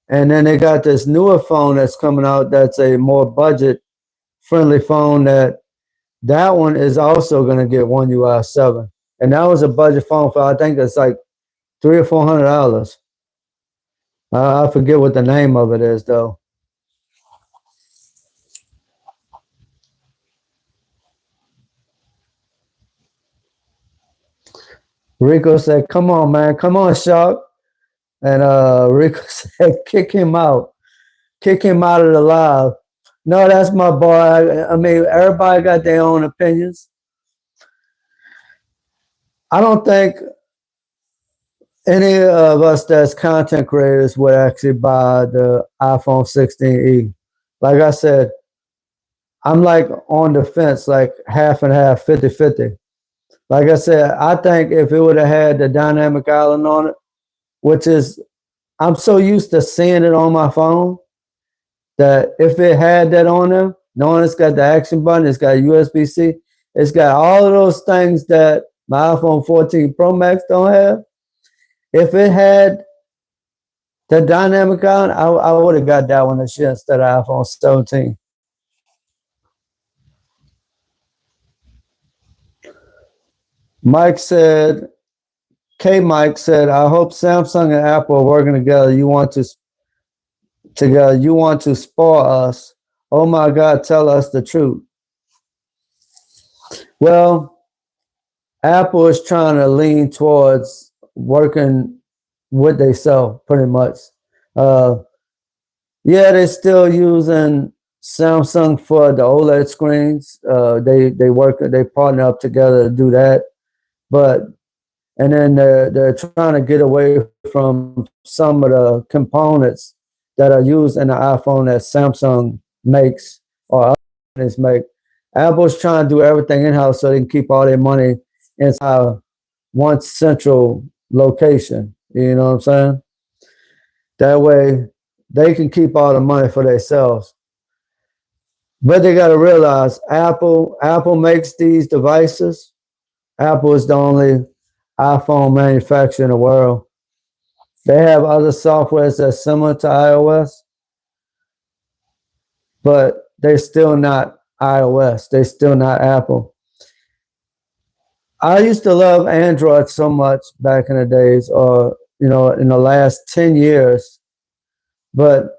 and then they got this newer phone that's coming out that's a more budget friendly phone that one is also going to get One UI 7, and that was a budget phone for I think it's like $300 or $400. I forget what the name of it is though. Rico said, "Come on, man, come on, Shark." And Rico said, kick him out of the live." No, that's my boy. I mean, everybody got their own opinions. I don't think any of us that's content creators would actually buy the iPhone 16e. Like I said, I'm like on the fence, like half and half, 50-50. Like I said, I think if it would have had the dynamic island on it, which is, I'm so used to seeing it on my phone that if it had that on there, knowing it's got the action button, it's got USB-C, it's got all of those things that my iPhone 14 Pro Max don't have. If it had the dynamic island, I would have got that one instead of iPhone 17. Mike said, Mike said, I hope Samsung and Apple are working together. You want to spoil us. Oh my God, tell us the truth. Well, Apple is trying to lean towards working what they sell pretty much. Yeah, they're still using Samsung for the OLED screens. They partner up together to do that. And then they're trying to get away from some of the components that are used in the iPhone that Samsung makes or other companies make. Apple's trying to do everything in-house so they can keep all their money inside one central location. You know what I'm saying? That way they can keep all the money for themselves. But they got to realize Apple makes these devices. Apple is the only iPhone manufacturer in the world. They have other softwares that's similar to iOS, but they're still not iOS. They're still not Apple. I used to love Android so much back in the days, or in the last 10 years, but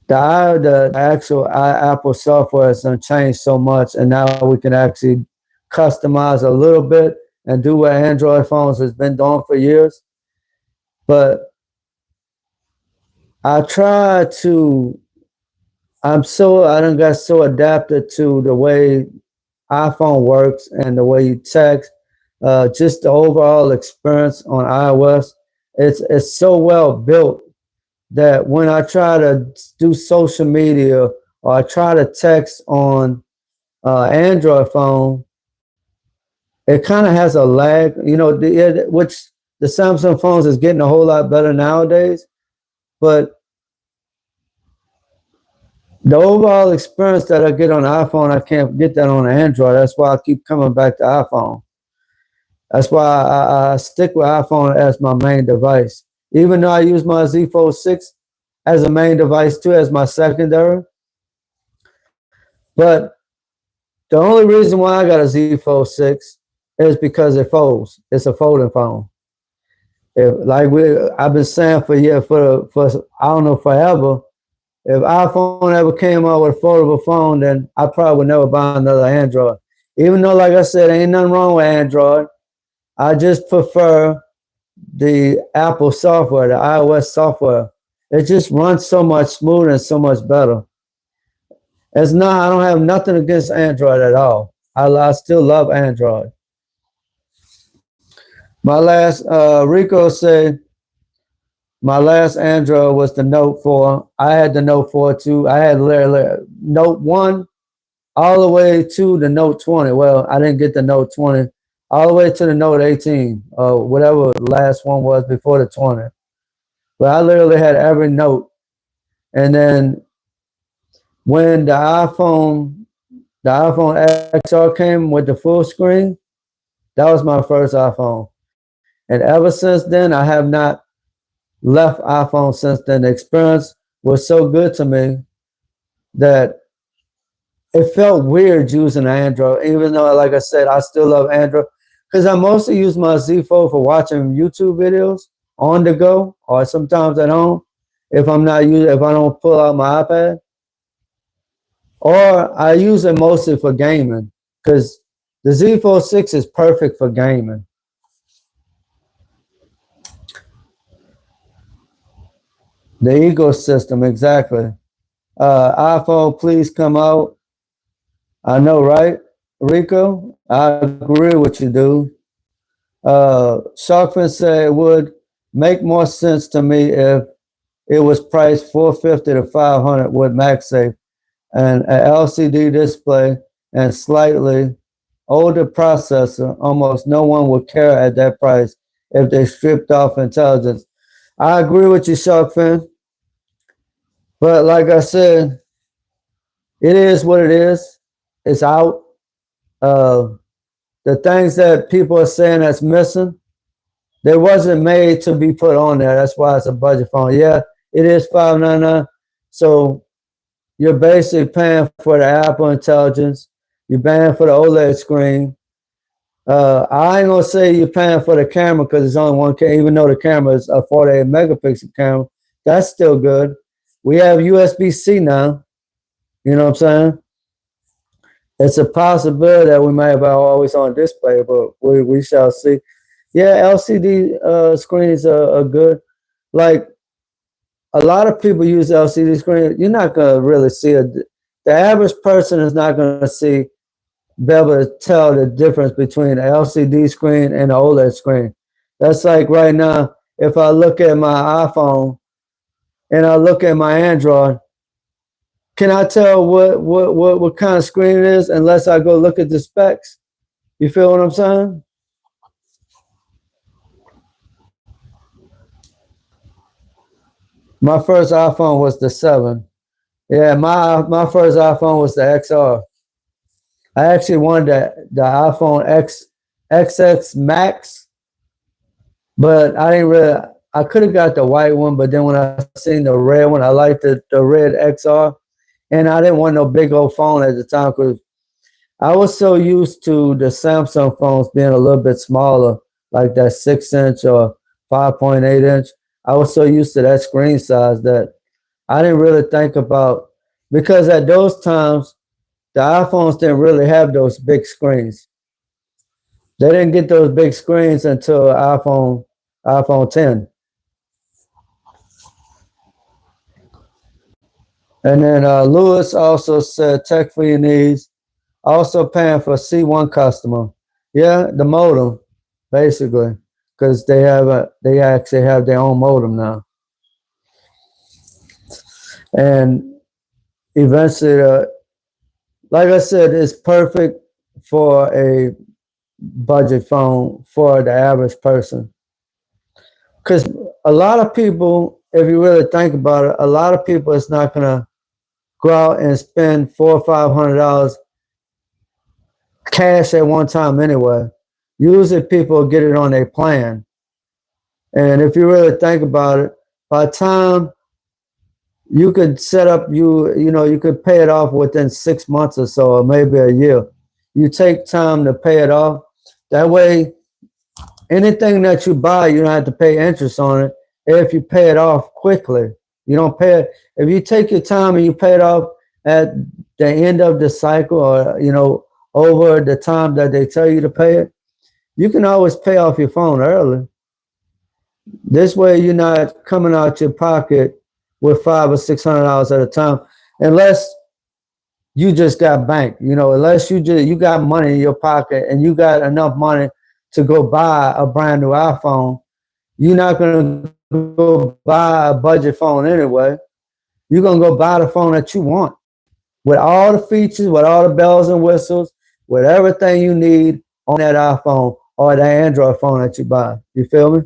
the actual Apple software has changed so much, and now we can actually customize a little bit and do what Android phones has been doing for years. But I done got so adapted to the way iPhone works and the way you text just the overall experience on iOS. It's so well built that when I try to do social media or I try to text on Android phone, it kind of has a lag, which the Samsung phones is getting a whole lot better nowadays. But the overall experience that I get on the iPhone, I can't get that on Android. That's why I keep coming back to iPhone. That's why I stick with iPhone as my main device. Even though I use my Z Fold 6 as a main device too, as my secondary. But the only reason why I got a Z Fold 6 is because it folds. It's a folding phone. I've been saying for I don't know, forever. If iPhone ever came out with a foldable phone, then I probably would never buy another Android. Even though, like I said, ain't nothing wrong with Android. I just prefer the Apple software, the iOS software. It just runs so much smoother and so much better. I don't have nothing against Android at all. I still love Android. My last, Rico said, my last Android was the Note 4. I had the Note 4 too. I had Note 1 all the way to the Note 20. Well, I didn't get the Note 20 all the way to the Note 18, or whatever the last one was before the 20. But I literally had every Note. And then when the iPhone XR came with the full screen, that was my first iPhone. And ever since then, I have not left iPhone since then. The experience was so good to me that it felt weird using Android, even though, like I said, I still love Android because I mostly use my Z Fold for watching YouTube videos on the go or sometimes at home if I don't pull out my iPad. Or I use it mostly for gaming because the Z Fold 6 is perfect for gaming. The ecosystem, exactly. iPhone, please come out. I know, right, Rico? I agree with you, dude. Sharkfin said it would make more sense to me if it was priced $450 to $500 with MagSafe and an LCD display and slightly older processor. Almost no one would care at that price if they stripped off intelligence. I agree with you, Sharkfin. But like I said, it is what it is. It's out. The things that people are saying that's missing, they wasn't made to be put on there. That's why it's a budget phone. Yeah, it is $599. So you're basically paying for the Apple Intelligence. You're paying for the OLED screen. I ain't gonna say you're paying for the camera because it's only one camera, even though the camera is a 48 megapixel camera. That's still good. We have USB-C now. You know what I'm saying? It's a possibility that we may have always on display, but we shall see. Yeah, LCD screens are good. Like a lot of people use LCD screen. You're not gonna really see it. The average person is not gonna be able to tell the difference between an LCD screen and an OLED screen. That's like right now, if I look at my iPhone and I look at my Android, can I tell what kind of screen it is unless I go look at the specs? You feel what I'm saying? My first iPhone was the 7. Yeah, my first iPhone was the XR. I actually wanted the iPhone XX Max, but I didn't really. I could have got the white one, but then when I seen the red one, I liked the red XR, and I didn't want no big old phone at the time because I was so used to the Samsung phones being a little bit smaller, like that 6-inch or 5.8-inch. I was so used to that screen size that I didn't really think about, because at those times, the iPhones didn't really have those big screens. They didn't get those big screens until iPhone 10. And then Lewis also said, tech for your needs. Also paying for C1 customer. Yeah, the modem. basically, because they actually have their own modem now, and eventually, like I said, it's perfect for a budget phone for the average person. Because a lot of people, if you really think about it, a lot of people is not gonna go out and spend $400 or $500 cash at one time anyway. Usually people get it on a plan. And if you really think about it, by the time you could set up you could pay it off within 6 months or so, or maybe a year. You take time to pay it off. That way, anything that you buy, you don't have to pay interest on it if you pay it off quickly. You don't pay it if you take your time and you pay it off at the end of the cycle, or over the time that they tell you to pay it. You can always pay off your phone early. This way, you're not coming out your pocket with $500 or $600 at a time, unless you just got bank. Unless you got money in your pocket and you got enough money to go buy a brand new iPhone. You're not gonna go buy a budget phone anyway. You're gonna go buy the phone that you want, with all the features, with all the bells and whistles, with everything you need on that iPhone or the Android phone that you buy. You feel me?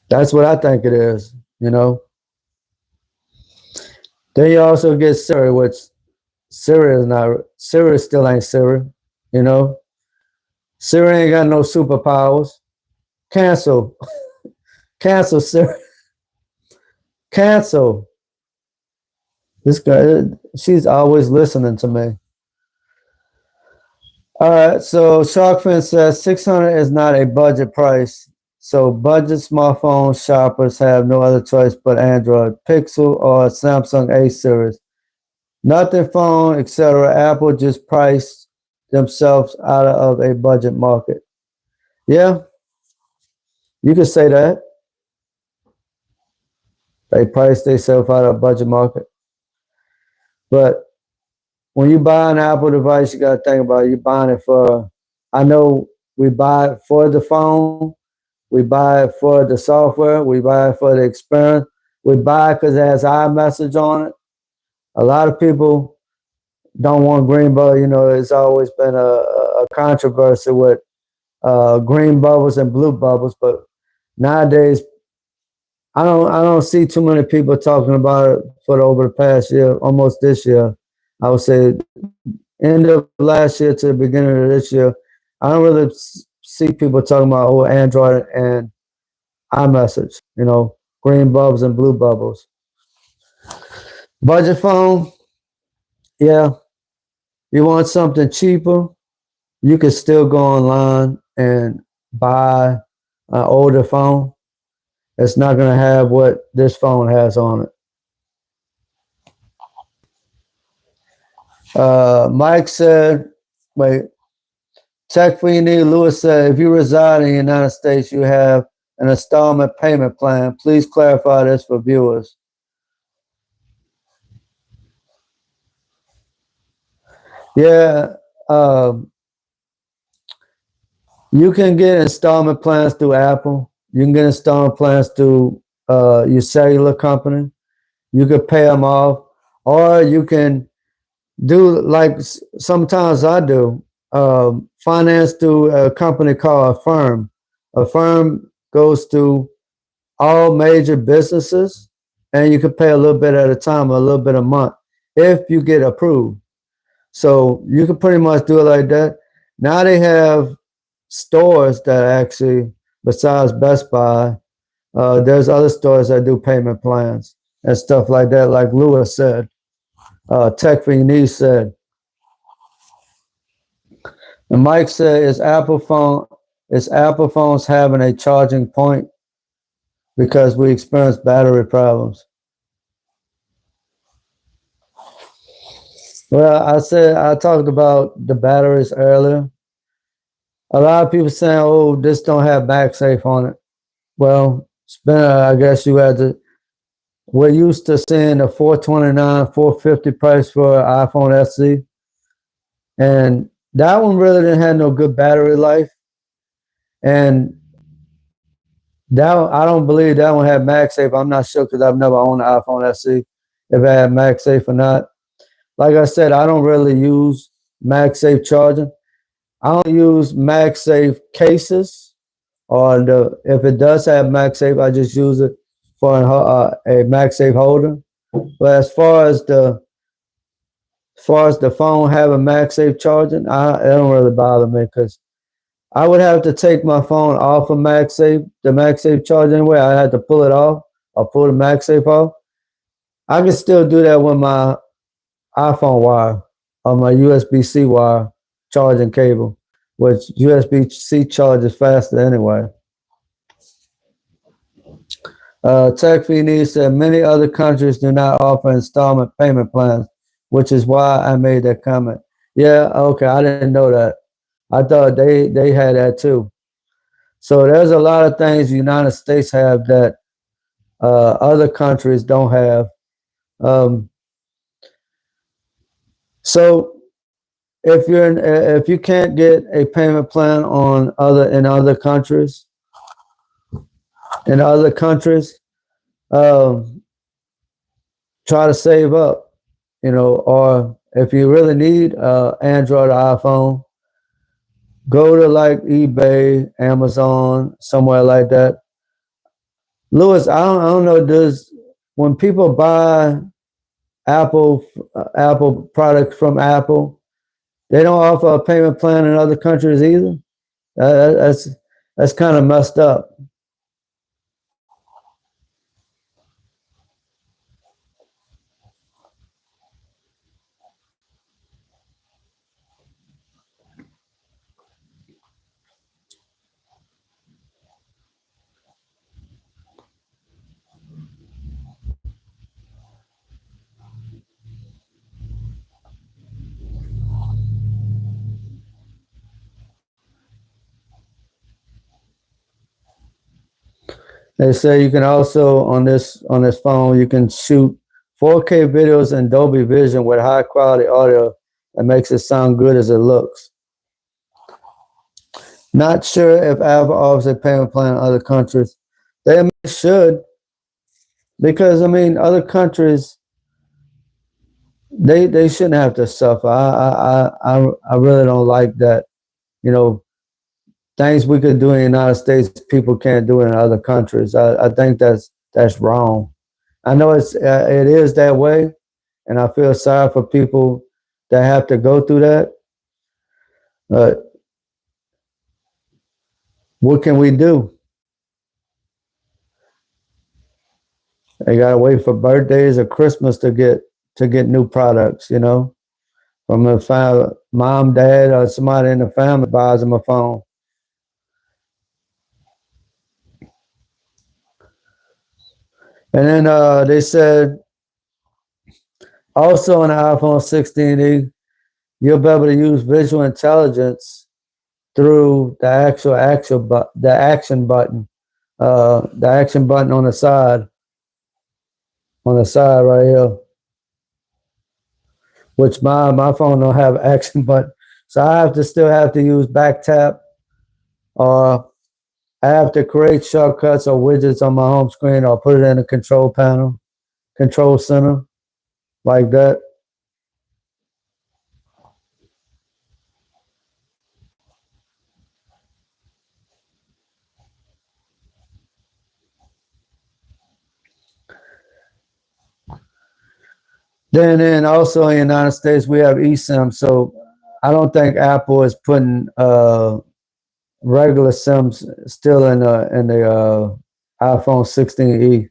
That's what I think it is. Then you also get Siri, which Siri still ain't Siri. You know, Siri ain't got no superpowers. Cancel, cancel, Siri, cancel. This guy, she's always listening to me. All right, so Sharkfin says 600 is not a budget price. So budget smartphone shoppers have no other choice but Android Pixel or Samsung A series. Nothing phone, etc. Apple just priced themselves out of a budget market. Yeah, you could say that. They priced themselves out of a budget market. But when you buy an Apple device, you got to think about it. You're buying it for, I know we buy it for the phone, we buy it for the software, we buy it for the experience, we buy it because it has iMessage on it. A lot of people don't want green bubble. It's always been a controversy with green bubbles and blue bubbles, but nowadays I don't see too many people talking about it for over the past year, almost this year. I would say end of last year to the beginning of this year. I don't really see people talking about Android and iMessage. Green bubbles and blue bubbles. Budget phone, yeah. You want something cheaper? You can still go online and buy an older phone. It's not going to have what this phone has on it. Mike said, wait, check for you need. Lewis said, if you reside in the United States, you have an installment payment plan. Please clarify this for viewers. Yeah, you can get installment plans through Apple. You can get installment plans through your cellular company. You could pay them off, or you can do like sometimes I do, finance through a company called Affirm. Affirm goes to all major businesses, and you can pay a little bit at a time, a little bit a month, if you get approved. So you can pretty much do it like that. Now they have stores that actually, besides Best Buy, there's other stores that do payment plans and stuff like that, like Lewis said. Tech for your needs said. And Mike said, is Apple phones having a charging point because we experience battery problems? Well, I talked about the batteries earlier. A lot of people saying, "Oh, this don't have MagSafe on it." Well, I guess you had to. we're used to seeing a 429, 450 price for an iPhone SE, and that one really didn't have no good battery life. And that I don't believe that one had MagSafe. I'm not sure because I've never owned an iPhone SE if it had MagSafe or not. Like I said, I don't really use MagSafe charging. I don't use MagSafe cases, or if it does have MagSafe, I just use it for a MagSafe holder. But as far as the phone having MagSafe charging, it don't really bother me because I would have to take my phone off of the MagSafe charge anyway. I had to pull it off or pull the MagSafe off. I can still do that with my iPhone wire or my USB-C wire charging cable, which USB-C charges faster anyway. Tech needs said many other countries do not offer installment payment plans, which is why I made that comment. Yeah, okay, I didn't know that. I thought they had that too. So there's a lot of things the United States have that other countries don't have. Um, so if you can't get a payment plan in other countries, um, try to save up, or if you really need Android or iPhone, go to like eBay, Amazon, somewhere like that. Lewis, I don't know. When people buy Apple products from Apple, they don't offer a payment plan in other countries either? That's kind of messed up. They say you can also on this phone you can shoot 4K videos in Dolby Vision with high quality audio that makes it sound good as it looks. Not sure if Apple offers a payment plan in other countries. They should, because I mean other countries they shouldn't have to suffer. I really don't like that. You know, things we could do in the United States, people can't do in other countries. I think that's wrong. I know it is that way, and I feel sorry for people that have to go through that. But what can we do? They gotta wait for birthdays or Christmas to get new products. From a mom, dad, or somebody in the family buys them a phone. And then they said also on the iPhone 16e, you'll be able to use visual intelligence through the action button, the action button on the side right here. Which my phone don't have action button, so I still have to use back tap, or I have to create shortcuts or widgets on my home screen, or put it in a control panel, control center, like that. Then also in the United States we have eSIM, so I don't think Apple is putting regular SIMs still in the iPhone 16e.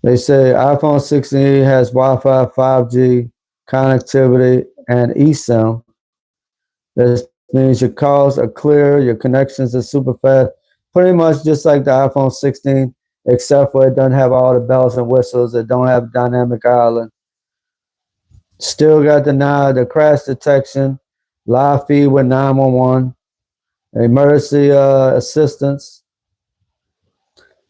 They say iPhone 16e has Wi-Fi, 5G connectivity, and eSIM. This means your calls are clear, your connections are super fast, pretty much just like the iPhone 16, except for it doesn't have all the bells and whistles. It don't have dynamic island. Still got the crash detection, live feed with 911, emergency assistance.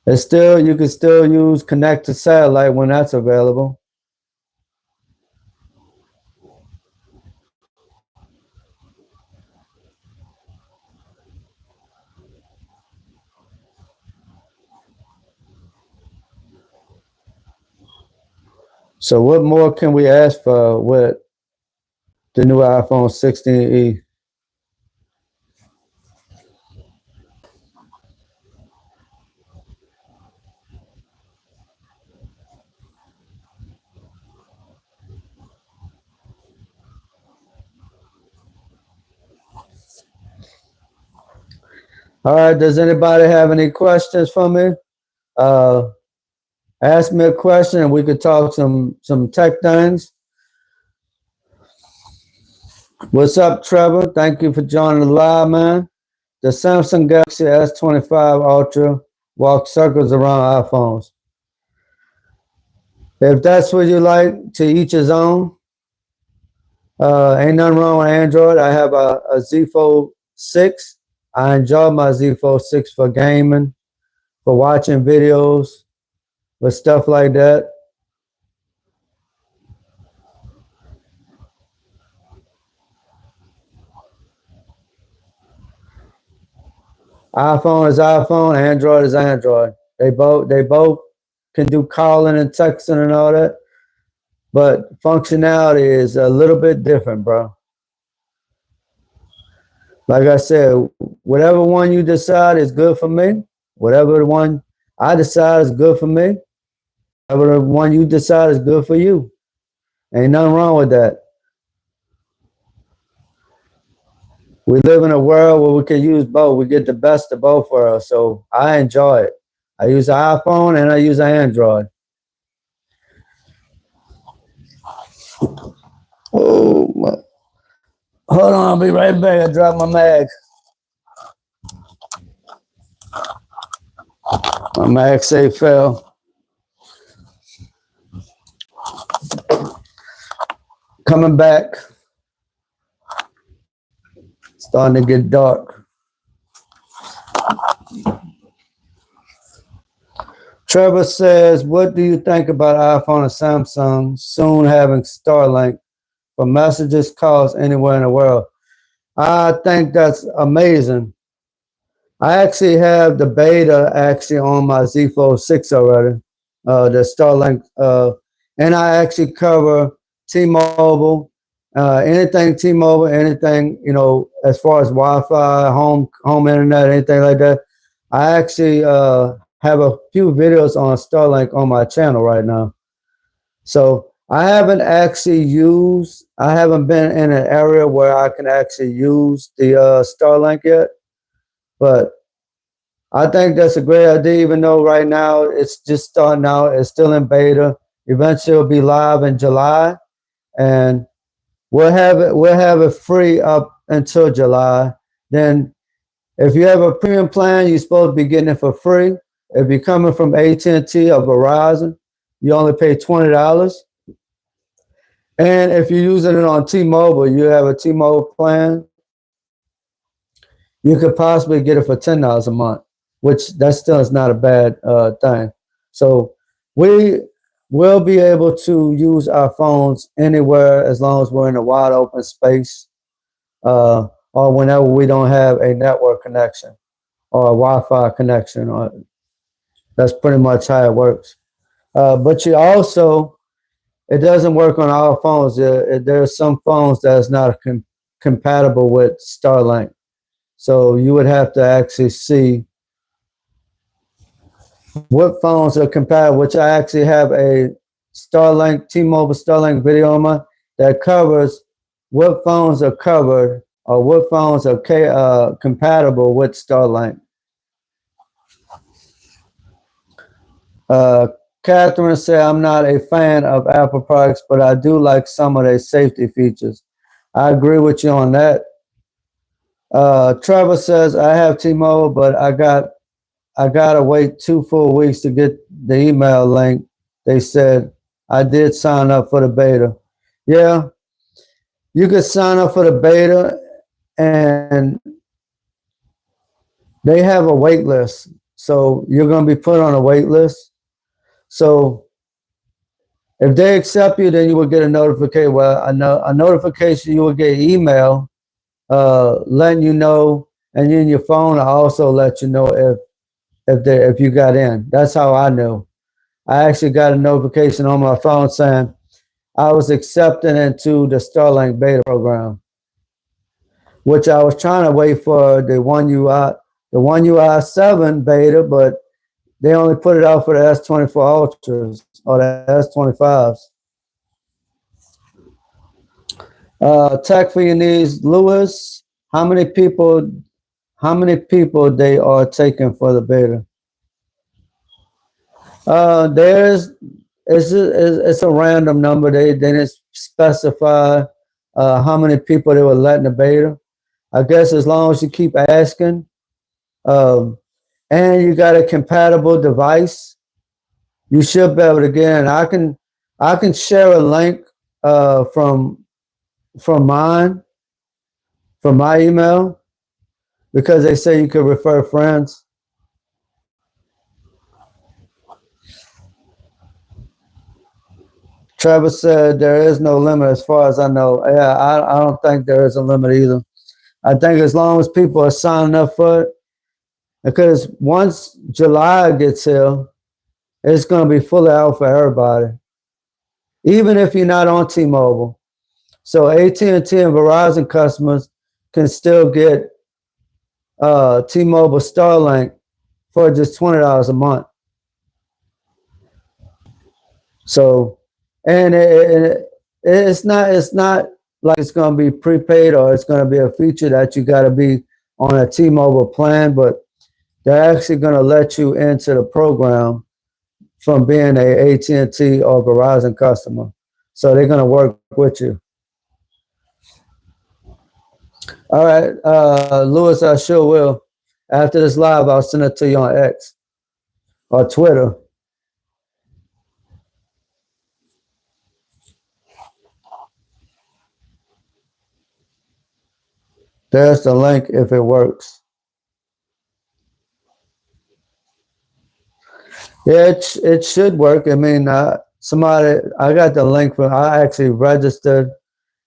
It's still, you can still use connect to satellite when that's available. So what more can we ask for with the new iPhone 16e? All right, does anybody have any questions for me? Uh, Ask me a question and we could talk some tech things. What's up, Trevor? Thank you for joining the live, man. The Samsung Galaxy S25 Ultra walks circles around iPhones. If that's what you like, to each his own. Ain't nothing wrong with Android. I have a Z Fold 6. I enjoy my Z Fold 6 for gaming, for watching videos, with stuff like that. iPhone is iPhone, Android is Android. They both can do calling and texting and all that, but functionality is a little bit different, bro. Like I said, whatever one you decide is good for me. Whatever the one I decide is good for me. Whatever the one you decide is good for you. Ain't nothing wrong with that. We live in a world where we can use both. We get the best of both worlds. So I enjoy it. I use an iPhone and I use an Android. Oh, hold on, I'll be right back. I dropped my mag. My mag safe fell. Coming back. Starting to get dark. Trevor says, what do you think about iPhone and Samsung soon having Starlink for messages, calls anywhere in the world? I think that's amazing. I actually have the beta actually on my Z Fold 6 already, the Starlink, and I actually cover T-Mobile, anything T-Mobile, anything, as far as Wi-Fi, home internet, anything like that. I actually have a few videos on Starlink on my channel right now. So I haven't been in an area where I can actually use the Starlink yet, but I think that's a great idea, even though right now it's just starting out. It's still in beta. Eventually it'll be live in July, and we'll have it free up until July. Then if you have a premium plan, you're supposed to be getting it for free. If you're coming from AT&T or Verizon, you only pay $20. And if you're using it on T-Mobile, you have a T-Mobile plan, you could possibly get it for $10 a month, which that still is not a bad thing. So we will be able to use our phones anywhere as long as we're in a wide open space, or whenever we don't have a network connection or a Wi-Fi connection. Or that's pretty much how it works. But you also, it doesn't work on all phones. There are some phones that's not compatible with Starlink. So you would have to actually see what phones are compatible, which I actually have a T-Mobile Starlink video on my that covers what phones are covered or what phones are compatible with Starlink. Catherine said, I'm not a fan of Apple products, but I do like some of their safety features. I agree with you on that. Trevor says, I have T-Mobile, but I gotta wait 2 full weeks to get the email link. They said I did sign up for the beta. Yeah, you could sign up for the beta, and they have a wait list. So you're going to be put on a wait list. So if they accept you, then you will get a notification. Well, a notification, you will get email letting you know, and in your phone, I also let you know if you got in. That's how I knew. I actually got a notification on my phone saying I was accepted into the Starlink beta program, which I was trying to wait for the One UI 7 beta, but they only put it out for the S24 Ultras or the S25s. Tech for your needs, Lewis. How many people? How many people they are taking for the beta? There's it's a random number. They didn't specify how many people they were letting the beta. I guess as long as you keep asking, um, and you got a compatible device, you should be able to get in. I can share a link from mine from my email because they say you could refer friends. Trevor said there is no limit as far as I know. Yeah, I don't think there is a limit either. I think as long as people are signing up for it, because once July gets here, it's going to be fully out for everybody, even if you're not on T-Mobile. So AT&T and Verizon customers can still get T-Mobile Starlink for just $20 a month. So, and it's not like it's going to be prepaid or it's going to be a feature that you got to be on a T-Mobile plan, but they're actually going to let you into the program from being a AT&T or Verizon customer. So they're going to work with you. All right, Lewis, I sure will. After this live, I'll send it to you on X or Twitter. There's the link if it works. Yeah, it should work. I mean, I got the link from, I actually registered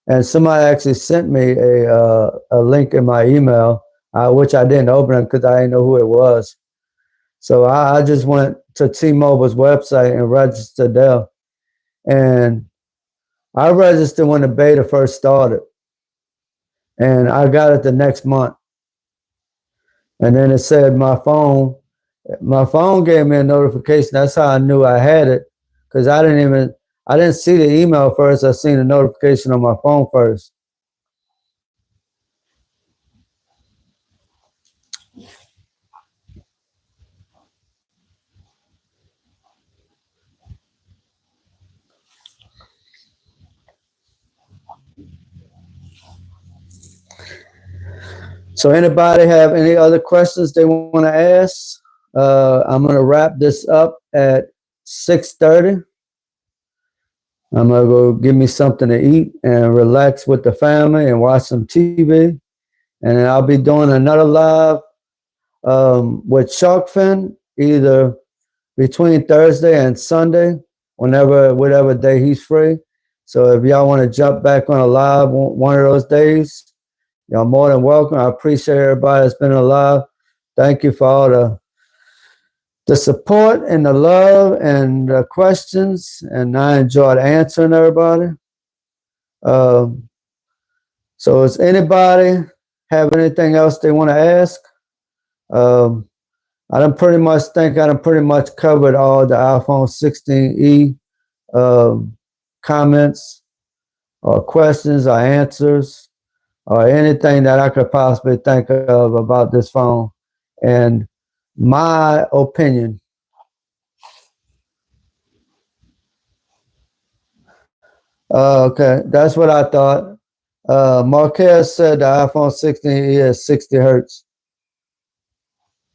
and somebody actually sent me a link in my email, which I didn't open because I didn't know who it was. So I just went to T-Mobile's website and registered there. And I registered when the beta first started. And I got it the next month. And then it said my phone gave me a notification. That's how I knew I had it. Because I didn't see the email first. I seen the notification on my phone first. So anybody have any other questions they want to ask? I'm going to wrap this up at 6:30. I'm going to go give me something to eat and relax with the family and watch some TV. And I'll be doing another live with Sharkfin either between Thursday and Sunday, whatever day he's free. So if y'all want to jump back on a live one of those days, y'all more than welcome. I appreciate everybody that's been alive. Thank you for all the support and the love and the questions, and I enjoyed answering everybody. So does anybody have anything else they want to ask? I done pretty much covered all the iPhone 16e comments or questions or answers or anything that I could possibly think of about this phone and my opinion. Okay, that's what I thought. Marquez said the iPhone 16e is 60 hertz.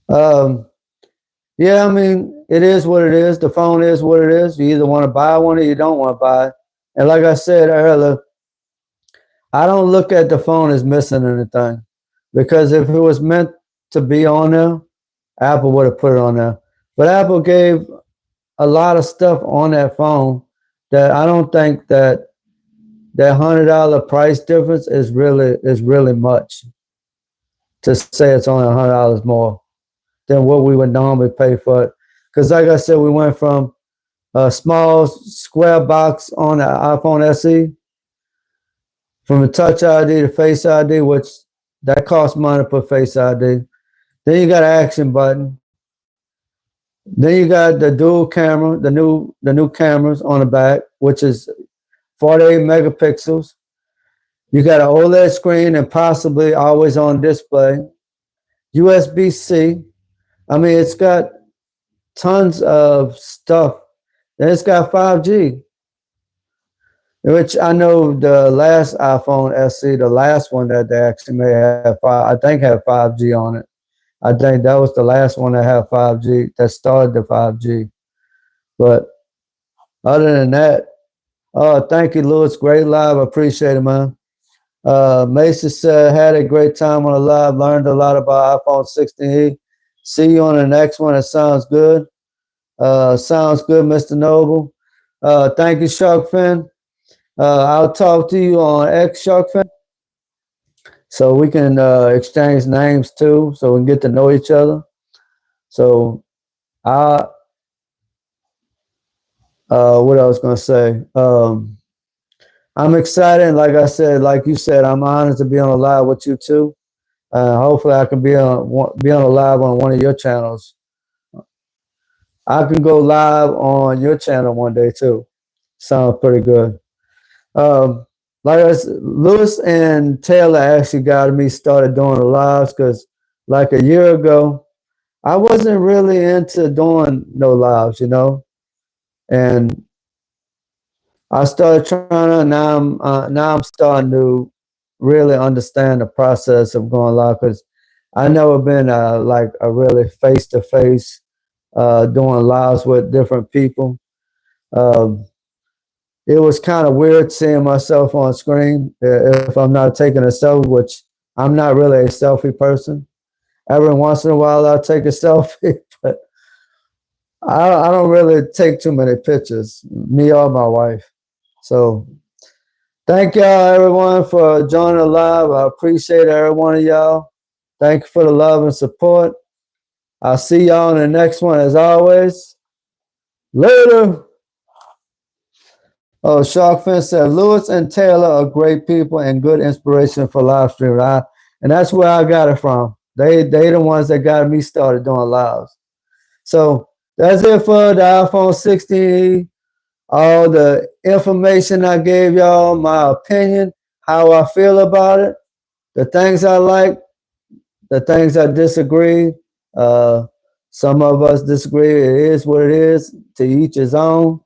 Yeah, I mean, it is what it is. The phone is what it is. You either want to buy one or you don't want to buy it. And like I said earlier, I don't look at the phone as missing anything, because if it was meant to be on there, Apple would have put it on there. But Apple gave a lot of stuff on that phone that I don't think that $100 price difference is really much to say it's only $100 more than what we would normally pay for it. Because like I said, we went from a small square box on the iPhone SE, from the Touch ID to Face ID, which that costs money to put Face ID. Then you got an action button. Then you got the dual camera, the new cameras on the back, which is 48 megapixels. You got an OLED screen and possibly always on display. USB-C. I mean, it's got tons of stuff. And it's got 5G, which I know the last iPhone SE, the last one that they actually may have, I think had 5G on it. I think that was the last one that had 5G, that started the 5G. But other than that, thank you, Lewis. Great live. I appreciate it, man. Mason said, had a great time on the live, learned a lot about iPhone 16e. See you on the next one. It sounds good. Sounds good, Mr. Noble. Thank you, Shark Fin. I'll talk to you on X, Shark Fin, so we can exchange names too, so we can get to know each other. So what I was going to say, I'm excited. Like I said, like you said, I'm honored to be on a live with you too. Hopefully I can be on a live on one of your channels. I can go live on your channel one day too. Sounds pretty good. Like I said, Lewis and Taylor actually got me started doing the lives, because like a year ago, I wasn't really into doing no lives, and I started trying to. Now I'm starting to really understand the process of going live, because I never been like a really face to face doing lives with different people. It was kind of weird seeing myself on screen if I'm not taking a selfie, which I'm not really a selfie person. Every once in a while I'll take a selfie, but I don't really take too many pictures, me or my wife. So thank y'all, everyone, for joining the live. I appreciate every one of y'all. Thank you for the love and support. I'll see y'all in the next one as always. Later. Oh, Shark Fin said, Lewis and Taylor are great people and good inspiration for live streaming. And that's where I got it from. They the ones that got me started doing lives. So that's it for the iPhone 16. All the information I gave y'all, my opinion, how I feel about it, the things I like, the things I disagree. Some of us disagree. It is what it is. To each his own.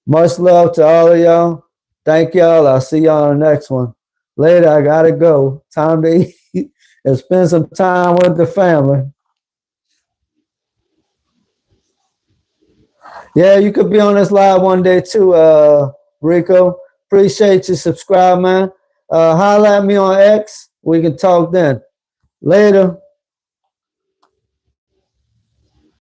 Much love to all of y'all. Thank y'all. I'll see y'all on the next one. Later, I gotta go. Time to eat and spend some time with the family. Yeah, you could be on this live one day too, Rico. Appreciate you. Subscribe, man. Holla at me on X. We can talk then. Later.